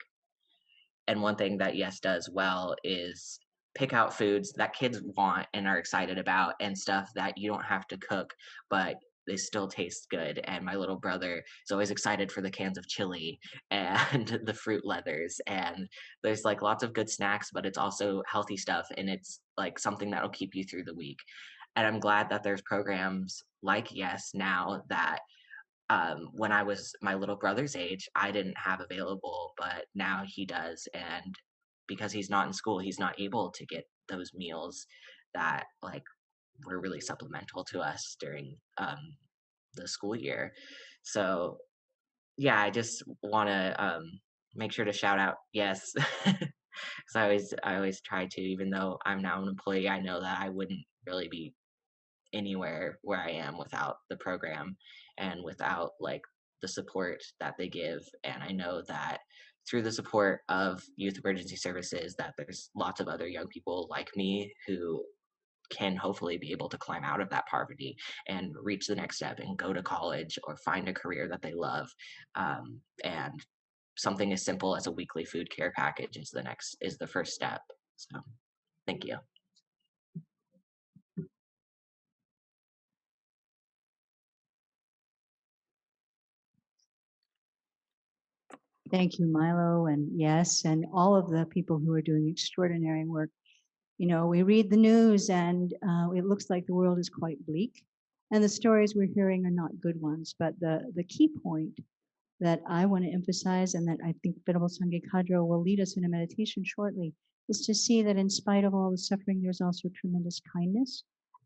And one thing that Yes does well is pick out foods that kids want and are excited about, and stuff that you don't have to cook, but they still taste good. And my little brother is always excited for the cans of chili and the fruit leathers. And there's like lots of good snacks, but it's also healthy stuff. And it's like something that'll keep you through the week. And I'm glad that there's programs like Yes now that when I was my little brother's age, I didn't have available, but now he does. And because he's not in school, he's not able to get those meals that like were really supplemental to us during the school year. So yeah, I just want to make sure to shout out Yes, because I always try to, even though I'm now an employee, I know that I wouldn't really be anywhere where I am without the program and without like the support that they give. And I know that through the support of youth emergency services, that there's lots of other young people like me who can hopefully be able to climb out of that poverty and reach the next step and go to college or find a career that they love. And something as simple as a weekly food care package is the first step. So thank you. Thank you, Milo, and Yes, and all of the people who are doing extraordinary work. You know, we read the news and it looks like the world is quite bleak, and the stories we're hearing are not good ones. But the key point that I want to emphasize, and that I think Venerable Sangye Kadro will lead us in a meditation shortly, is to see that in spite of all the suffering, there's also tremendous kindness,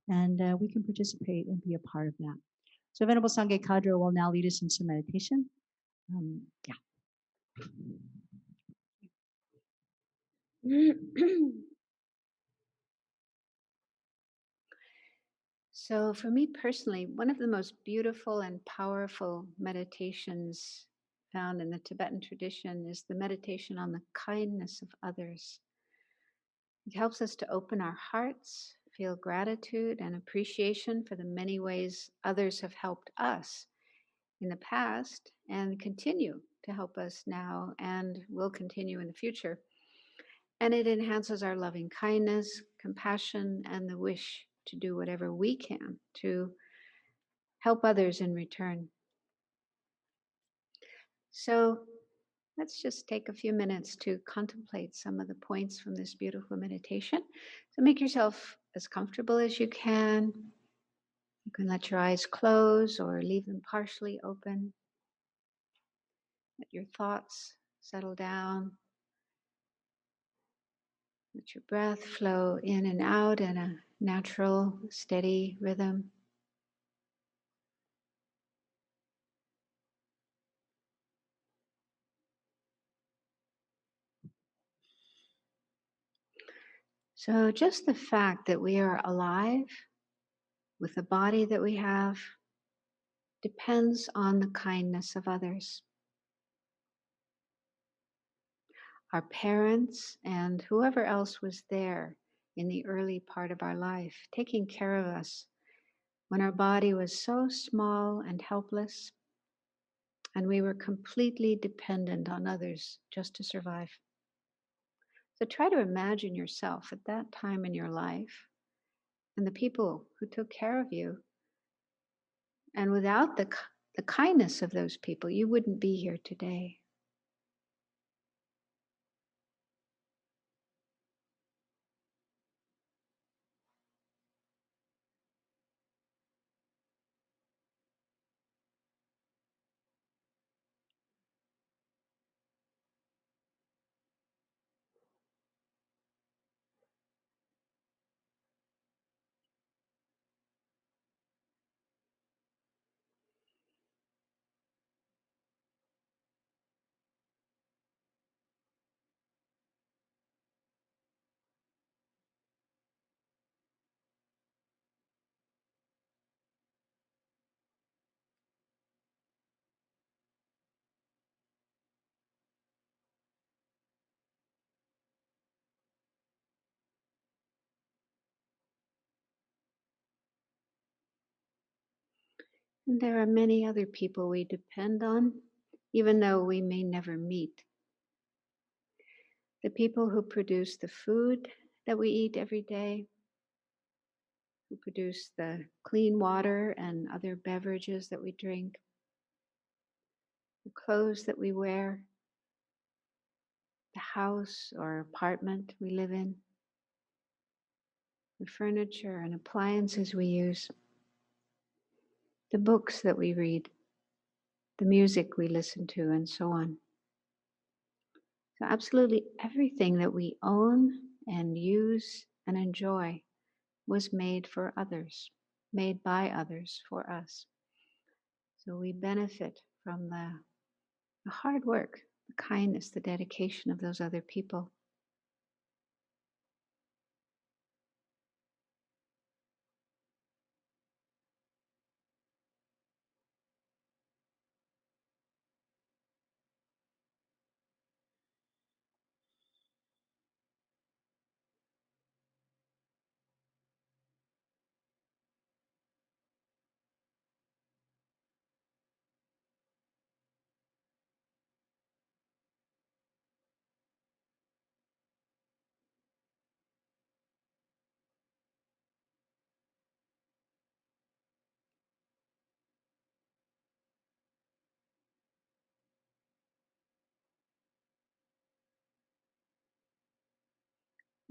and we can participate and be a part of that. So Venerable Sangye Kadro will now lead us in some meditation. Yeah. So, for me personally, one of the most beautiful and powerful meditations found in the Tibetan tradition is the meditation on the kindness of others. It helps us to open our hearts feel gratitude and appreciation for the many ways others have helped us in the past and continue to help us now and will continue in the future. And it enhances our loving kindness, compassion, and the wish to do whatever we can to help others in return. So let's just take a few minutes to contemplate some of the points from this beautiful meditation. So make yourself as comfortable as you can. You can let your eyes close or leave them partially open. Let your thoughts settle down. Let your breath flow in and out in a natural, steady rhythm. So just the fact that we are alive with the body that we have depends on the kindness of others. Our parents and whoever else was there in the early part of our life, taking care of us when our body was so small and helpless, and we were completely dependent on others just to survive. So try to imagine yourself at that time in your life and the people who took care of you. And without the kindness of those people, you wouldn't be here today. And there are many other people we depend on, even though we may never meet. The people who produce the food that we eat every day, who produce the clean water and other beverages that we drink, the clothes that we wear, the house or apartment we live in, the furniture and appliances we use, the books that we read, the music we listen to, and so on. So absolutely everything that we own and use and enjoy was made for others, made by others for us. So we benefit from the hard work, the kindness, the dedication of those other people.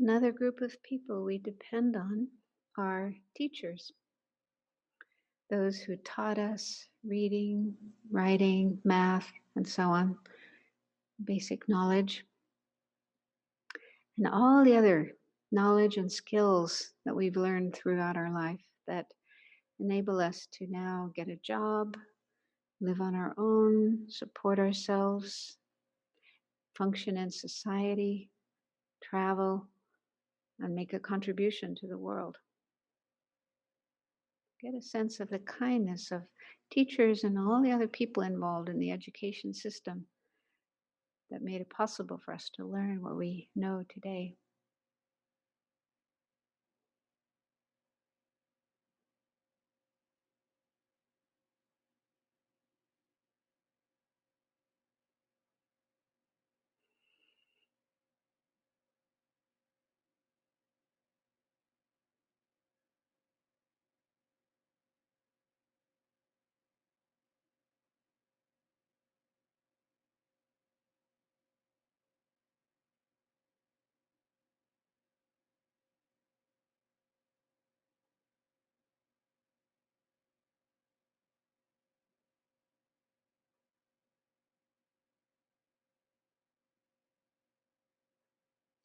Another group of people we depend on are teachers, those who taught us reading, writing, math, and so on, basic knowledge, and all the other knowledge and skills that we've learned throughout our life that enable us to now get a job, live on our own, support ourselves, function in society, travel, and make a contribution to the world. Get a sense of the kindness of teachers and all the other people involved in the education system that made it possible for us to learn what we know today.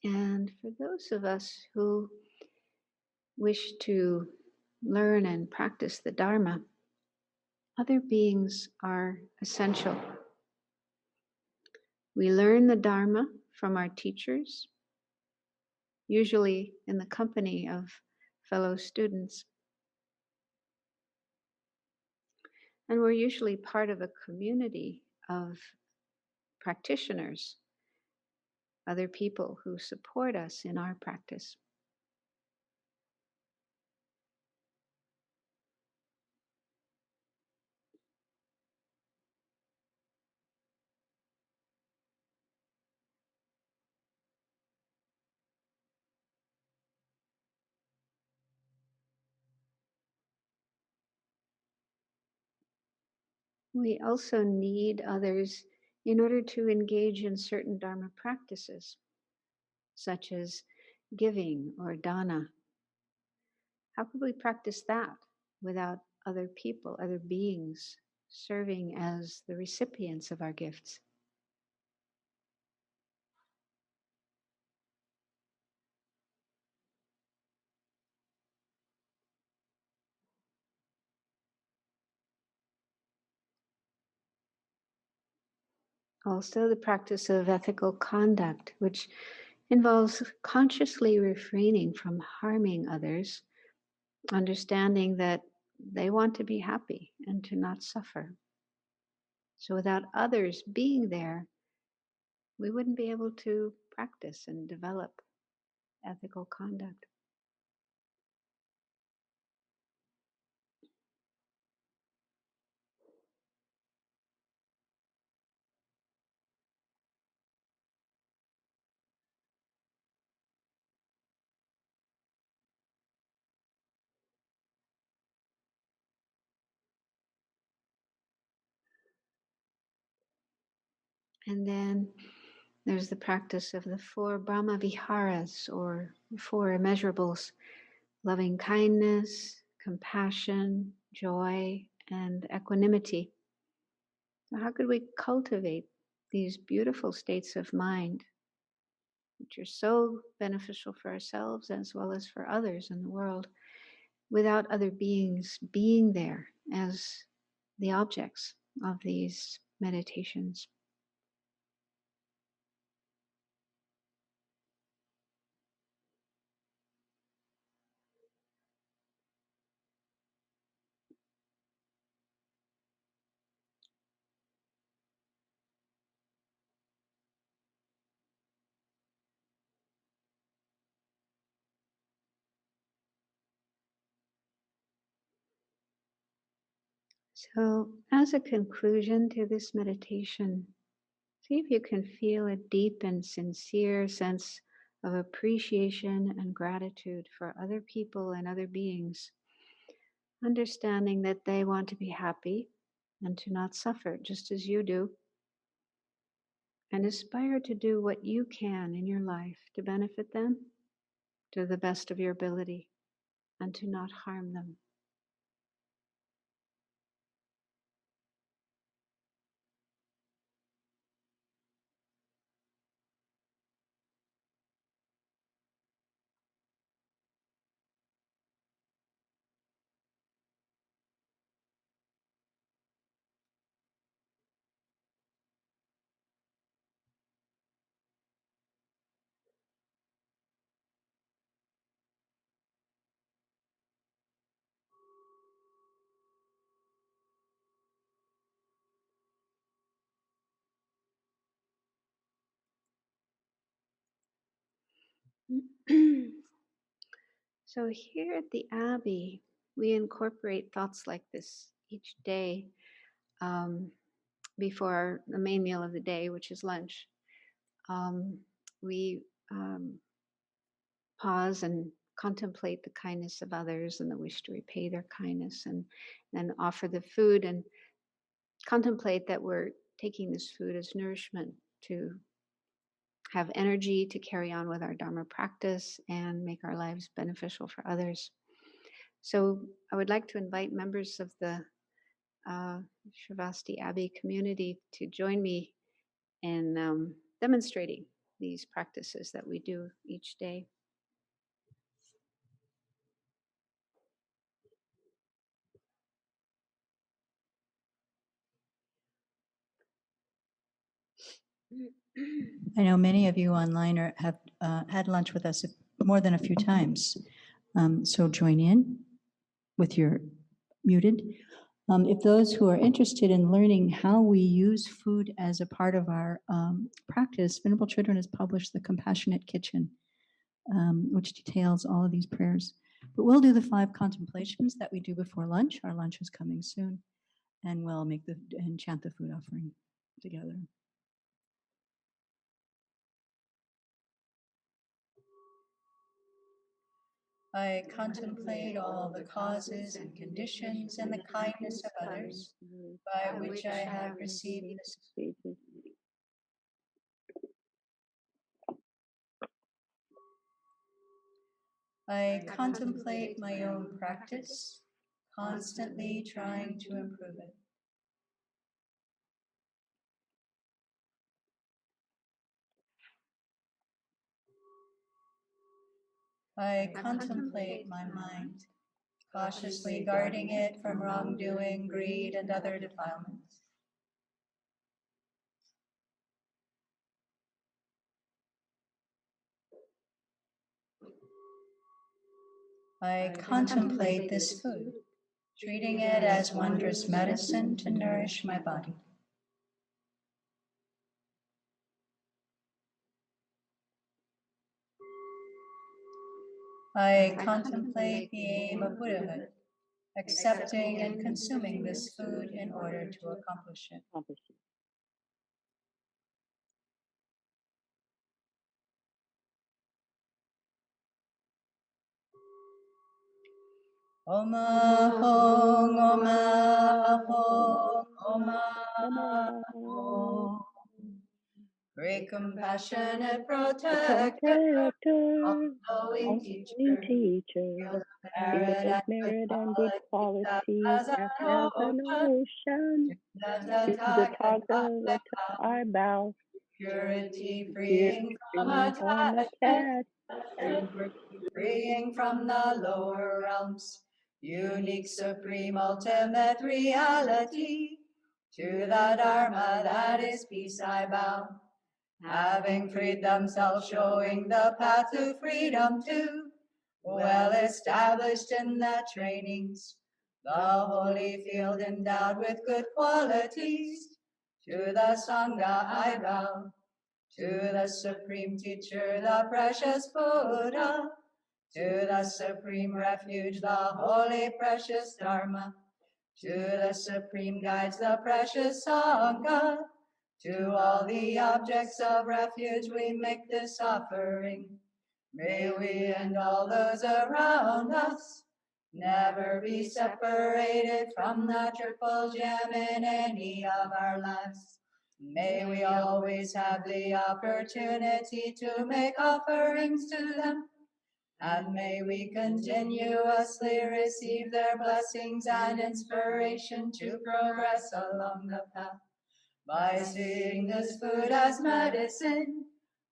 And for those of us who wish to learn and practice the Dharma, other beings are essential. We learn the Dharma from our teachers, usually in the company of fellow students. And we're usually part of a community of practitioners, other people who support us in our practice. We also need others in order to engage in certain Dharma practices, such as giving or dana. How could we practice that without other people, other beings serving as the recipients of our gifts? Also, the practice of ethical conduct, which involves consciously refraining from harming others, understanding that they want to be happy and to not suffer. So, without others being there, we wouldn't be able to practice and develop ethical conduct. And then there's the practice of the four Brahma Viharas, or four immeasurables: loving kindness, compassion, joy, and equanimity. So how could we cultivate these beautiful states of mind, which are so beneficial for ourselves as well as for others in the world, without other beings being there as the objects of these meditations? So, as a conclusion to this meditation, see if you can feel a deep and sincere sense of appreciation and gratitude for other people and other beings, understanding that they want to be happy and to not suffer just as you do, and aspire to do what you can in your life to benefit them to the best of your ability and to not harm them. So, here at the Abbey, we incorporate thoughts like this each day before the main meal of the day, which is lunch. We pause and contemplate the kindness of others and the wish to repay their kindness, and then offer the food and contemplate that we're taking this food as nourishment to have energy to carry on with our Dharma practice and make our lives beneficial for others. So I would like to invite members of the Sravasti Abbey community to join me in demonstrating these practices that we do each day. I know many of you online have had lunch with us more than a few times. So join in with your muted. If those who are interested in learning how we use food as a part of our practice, Venerable Children has published The Compassionate Kitchen, which details all of these prayers. But we'll do the 5 contemplations that we do before lunch. Our lunch is coming soon, and we'll and chant the food offering together. I contemplate all the causes and conditions and the kindness of others by which I have received this. I contemplate my own practice, constantly trying to improve it. I contemplate my mind, cautiously guarding it from wrongdoing, greed, and other defilements. I contemplate this food, treating it as wondrous medicine to nourish my body. I contemplate the aim of Buddhahood, accepting and consuming this food in order to accomplish it. Om Ahong, Om Ahong, Om Ahong. Great compassionate protector, all-knowing teacher, field of merit and equality as an ocean, to the Tathagata I bow. Purity freeing from attachment, and freeing from the lower realms. Unique, supreme, ultimate reality. To the Dharma that is peace I bow. Having freed themselves, showing the path to freedom too. Well established in the trainings, the holy field endowed with good qualities. To the Sangha I bow. To the Supreme Teacher, the precious Buddha. To the Supreme Refuge, the holy precious Dharma. To the Supreme Guides, the precious Sangha. To all the objects of refuge we make this offering. May we and all those around us never be separated from the triple gem in any of our lives. May we always have the opportunity to make offerings to them. And may we continuously receive their blessings and inspiration to progress along the path. By seeing this food as medicine,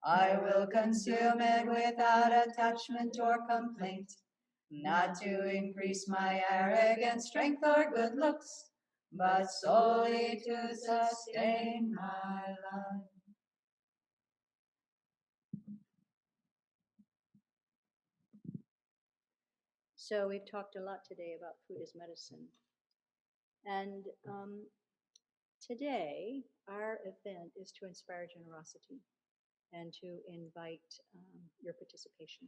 I will consume it without attachment or complaint, not to increase my arrogant strength or good looks, but solely to sustain my life. So we've talked a lot today about food as medicine. And today, our event is to inspire generosity and to invite your participation.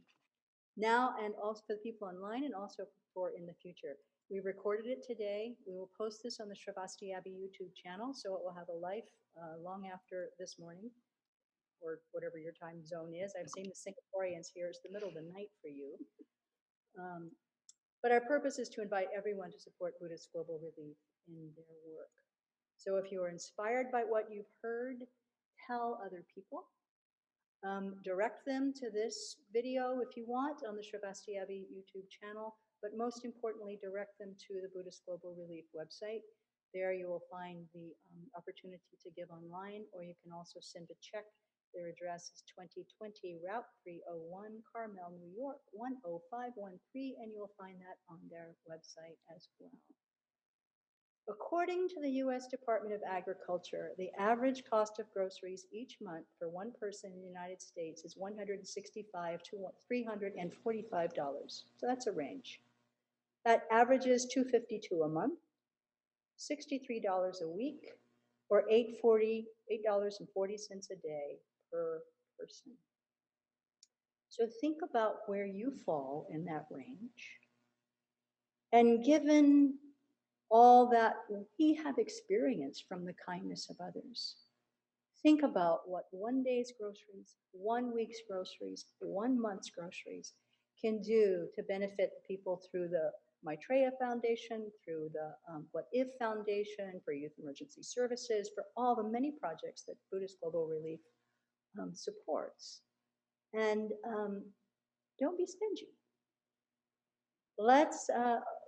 Now, and also for the people online and also for in the future. We recorded it today. We will post this on the Sravasti Abbey YouTube channel, so it will have a life long after this morning, or whatever your time zone is. I've seen the Singaporeans here. It's the middle of the night for you. But our purpose is to invite everyone to support Buddhist Global Relief in their work. So if you are inspired by what you've heard, tell other people. Direct them to this video if you want on the Sravasti Abbey YouTube channel, but most importantly, direct them to the Buddhist Global Relief website. There you will find the opportunity to give online, or you can also send a check Their address is 2020 Route 301, Carmel, New York, 10513, and you'll find that on their website as well. According to the U.S. Department of Agriculture, the average cost of groceries each month for one person in the United States is $165 to $345. So that's a range. That averages $252 a month, $63 a week, or $8.40 a day per person. So think about where you fall in that range. And given all that we have experienced from the kindness of others, think about what one day's groceries, 1 week's groceries, 1 month's groceries can do to benefit people through the Maitreya Foundation, through the What If Foundation, for Youth Emergency Services, for all the many projects that Buddhist Global Relief supports. And don't be stingy. Let's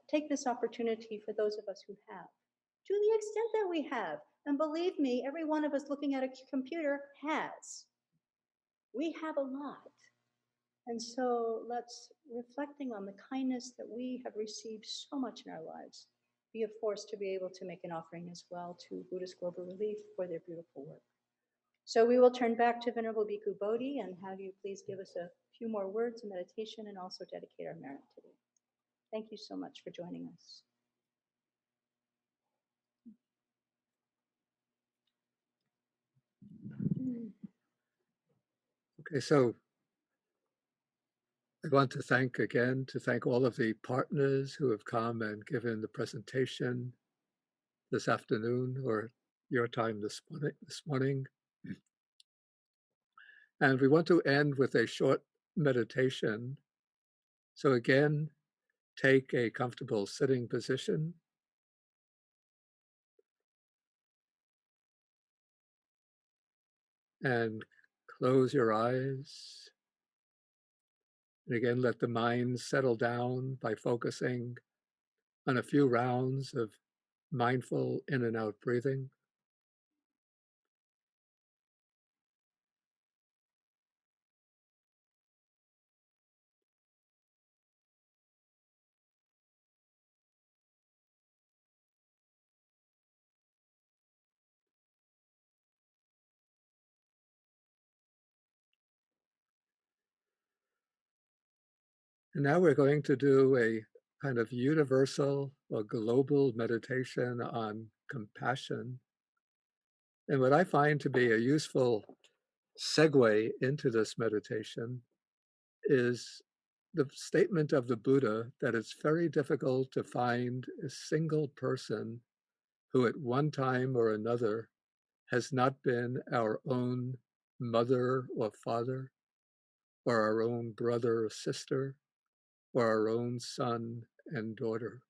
take this opportunity for those of us who have, to the extent that we have. And believe me, every one of us looking at a computer has. We have a lot. And so let's, reflecting on the kindness that we have received so much in our lives, be a force to be able to make an offering as well to Buddhist Global Relief for their beautiful work. So we will turn back to Venerable Bhikkhu Bodhi and have you please give us a few more words of meditation and also dedicate our merit today. Thank you so much for joining us. Okay, so I want to thank all of the partners who have come and given the presentation this afternoon or your time this morning. And we want to end with a short meditation. So again, take a comfortable sitting position. And close your eyes. And again, let the mind settle down by focusing on a few rounds of mindful in and out breathing. And now we're going to do a kind of universal or global meditation on compassion. And what I find to be a useful segue into this meditation is the statement of the Buddha that it's very difficult to find a single person who at one time or another has not been our own mother or father, or our own brother or sister, or our own son and daughter.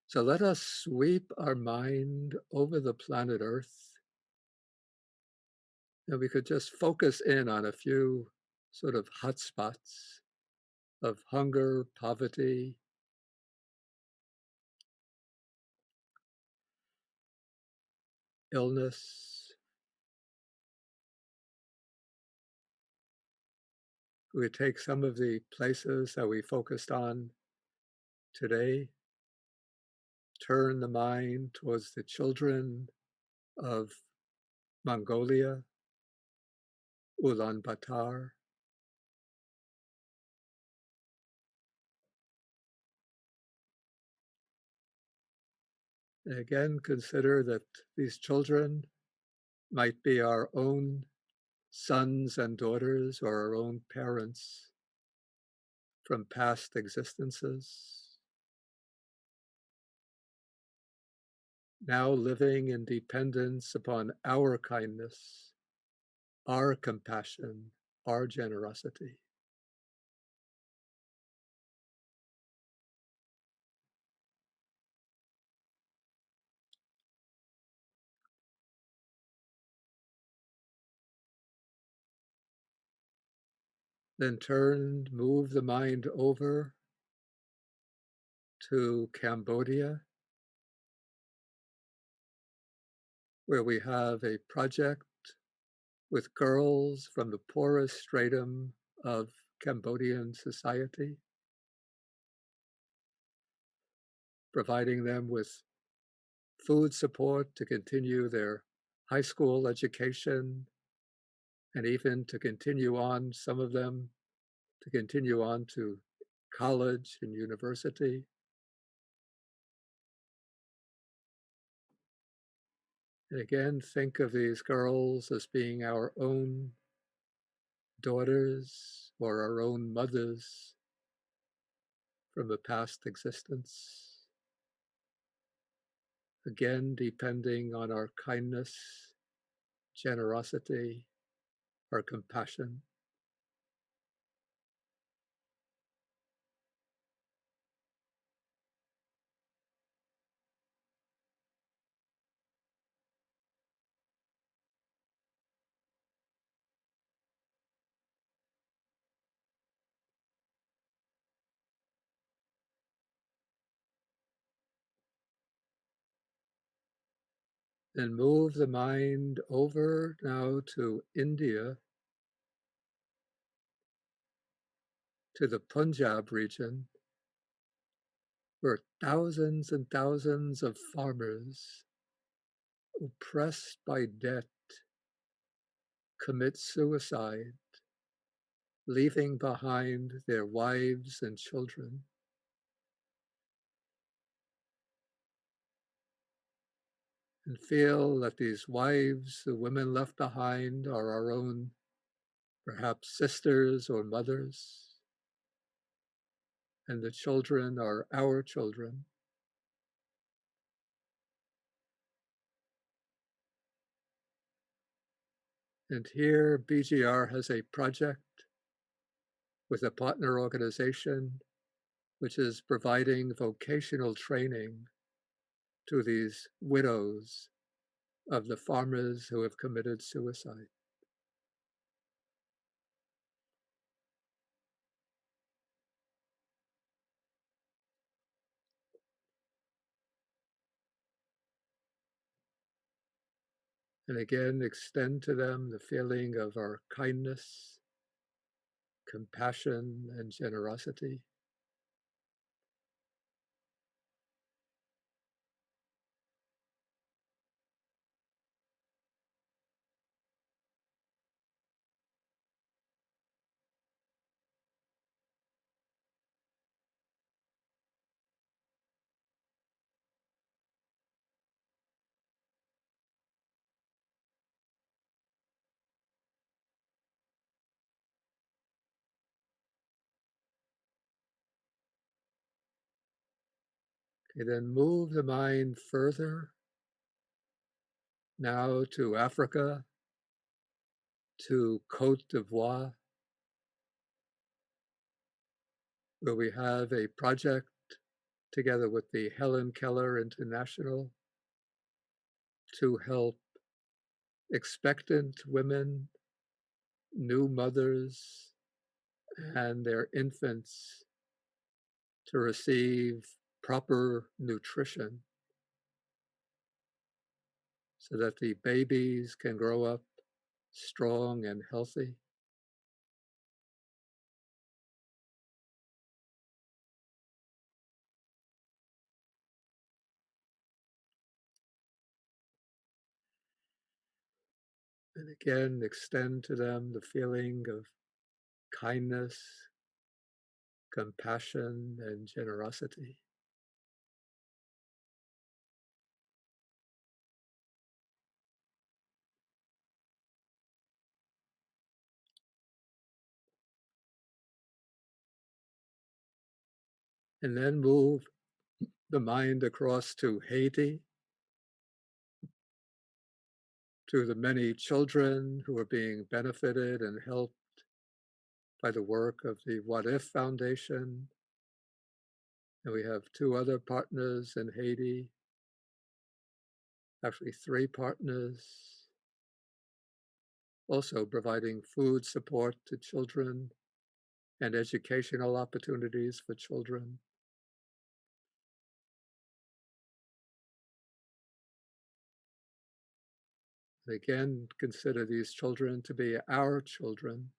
So let us sweep our mind over the planet Earth, and we could just focus in on a few sort of hotspots of hunger, poverty, illness. We take some of the places that we focused on today, turn the mind towards the children of Mongolia, Ulaanbaatar. And again, consider that these children might be our own sons and daughters or our own parents from past existences, now living in dependence upon our kindness, our compassion, our generosity. Then move the mind over to Cambodia, where we have a project with girls from the poorest stratum of Cambodian society, providing them with food support to continue their high school education, and even to continue on, some of them to continue on to college and university. And again, think of these girls as being our own daughters or our own mothers from a past existence. Again, depending on our kindness, generosity, our compassion. Then move the mind over now to India, to the Punjab region, where thousands and thousands of farmers, oppressed by debt, commit suicide, leaving behind their wives and children. And feel that these wives, the women left behind, are our own, perhaps sisters or mothers, and the children are our children. And here BGR has a project with a partner organization which is providing vocational training to these widows of the farmers who have committed suicide. And again, extend to them the feeling of our kindness, compassion, and generosity. Okay, then move the mind further now to Africa, to Côte d'Ivoire, where we have a project together with the Helen Keller International to help expectant women, new mothers, and their infants to receive proper nutrition so that the babies can grow up strong and healthy. And again, extend to them the feeling of kindness, compassion, and generosity. And then move the mind across to Haiti, to the many children who are being benefited and helped by the work of the What If Foundation. And we have two other partners in Haiti, actually three partners, also providing food support to children and educational opportunities for children. And again, consider these children to be our children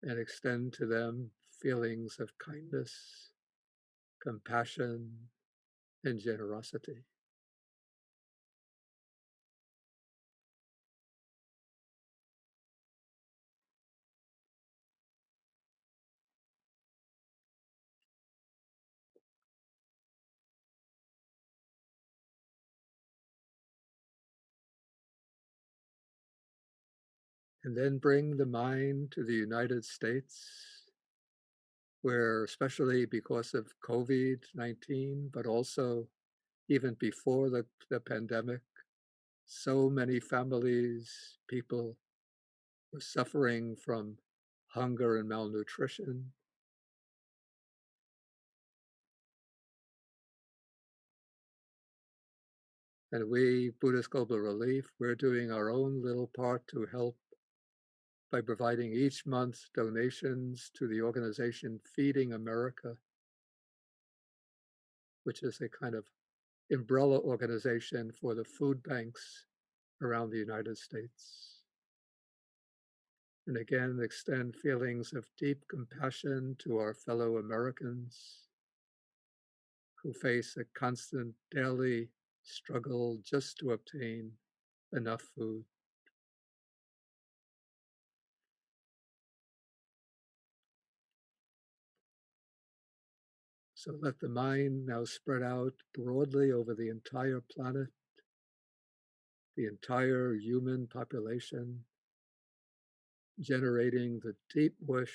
and extend to them feelings of kindness, compassion, and generosity. And then bring the mind to the United States, where, especially because of COVID-19, but also even before the pandemic, so many families, people were suffering from hunger and malnutrition. And we, Buddhist Global Relief, we're doing our own little part to help by providing each month donations to the organization Feeding America, which is a kind of umbrella organization for the food banks around the United States. And again, extend feelings of deep compassion to our fellow Americans who face a constant daily struggle just to obtain enough food. So let the mind now spread out broadly over the entire planet, the entire human population, generating the deep wish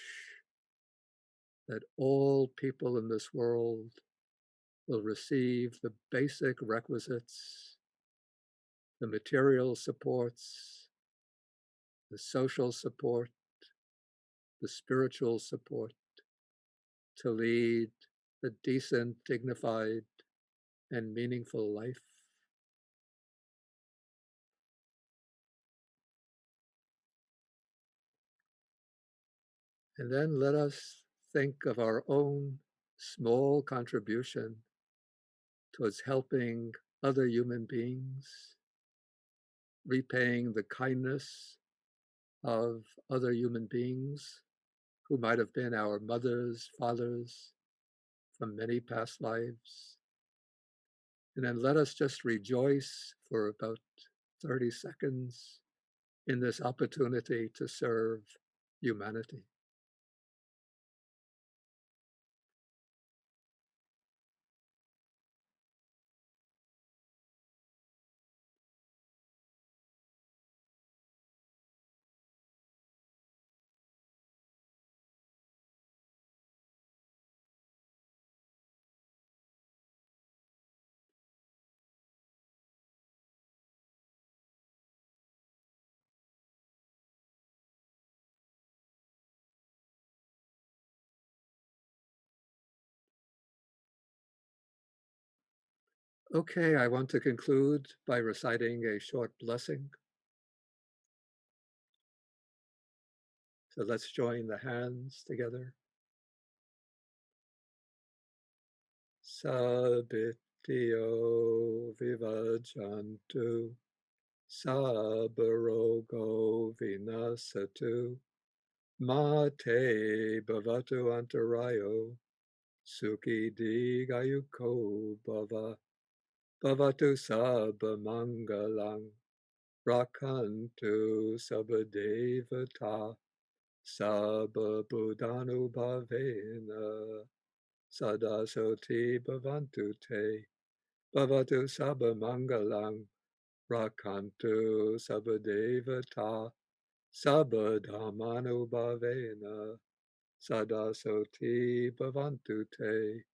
that all people in this world will receive the basic requisites, the material supports, the social support, the spiritual support to lead a decent, dignified, and meaningful life. And then let us think of our own small contribution towards helping other human beings, repaying the kindness of other human beings who might have been our mothers, fathers from many past lives. And then let us just rejoice for about 30 seconds in this opportunity to serve humanity. Okay, I want to conclude by reciting a short blessing. So let's join the hands together. Sabitio vivajantu, sabarogo vinasatu, mate bhavatu antarayo, sukhi digayuko bhava, bhavatu sabba mangalang, rakantu sabba devata, sabba buddhanu bhavena, sadasoti bhavantu te, bhavatu sabba mangalang, rakantu sabba devata, sabba dhammanu bhavena, sadasoti bhavantu te,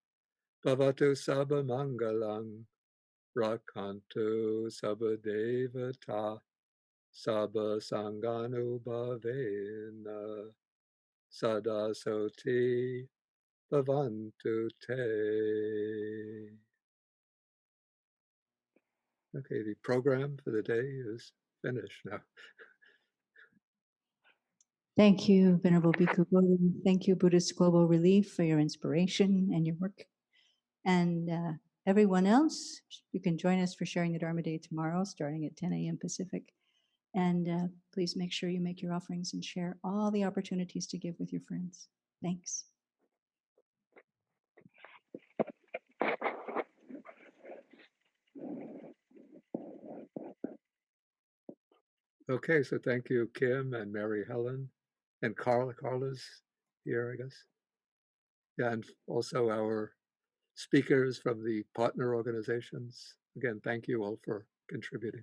bhavatu sabba mangalang, rakantu sabba devata, sabba sanganu bhavena, sadasoti bhavantu te. Okay, the program for the day is finished now. Thank you, Venerable Bhikkhu Bodhi. Thank you, Buddhist Global Relief, for your inspiration and your work. And everyone else, you can join us for sharing the Dharma Day tomorrow, starting at 10 a.m. Pacific. And please make sure you make your offerings and share all the opportunities to give with your friends. Thanks. Okay, so thank you, Kim and Mary Helen, and Carla. Carla's here, I guess. Yeah, and also our speakers from the partner organizations. Again, thank you all for contributing.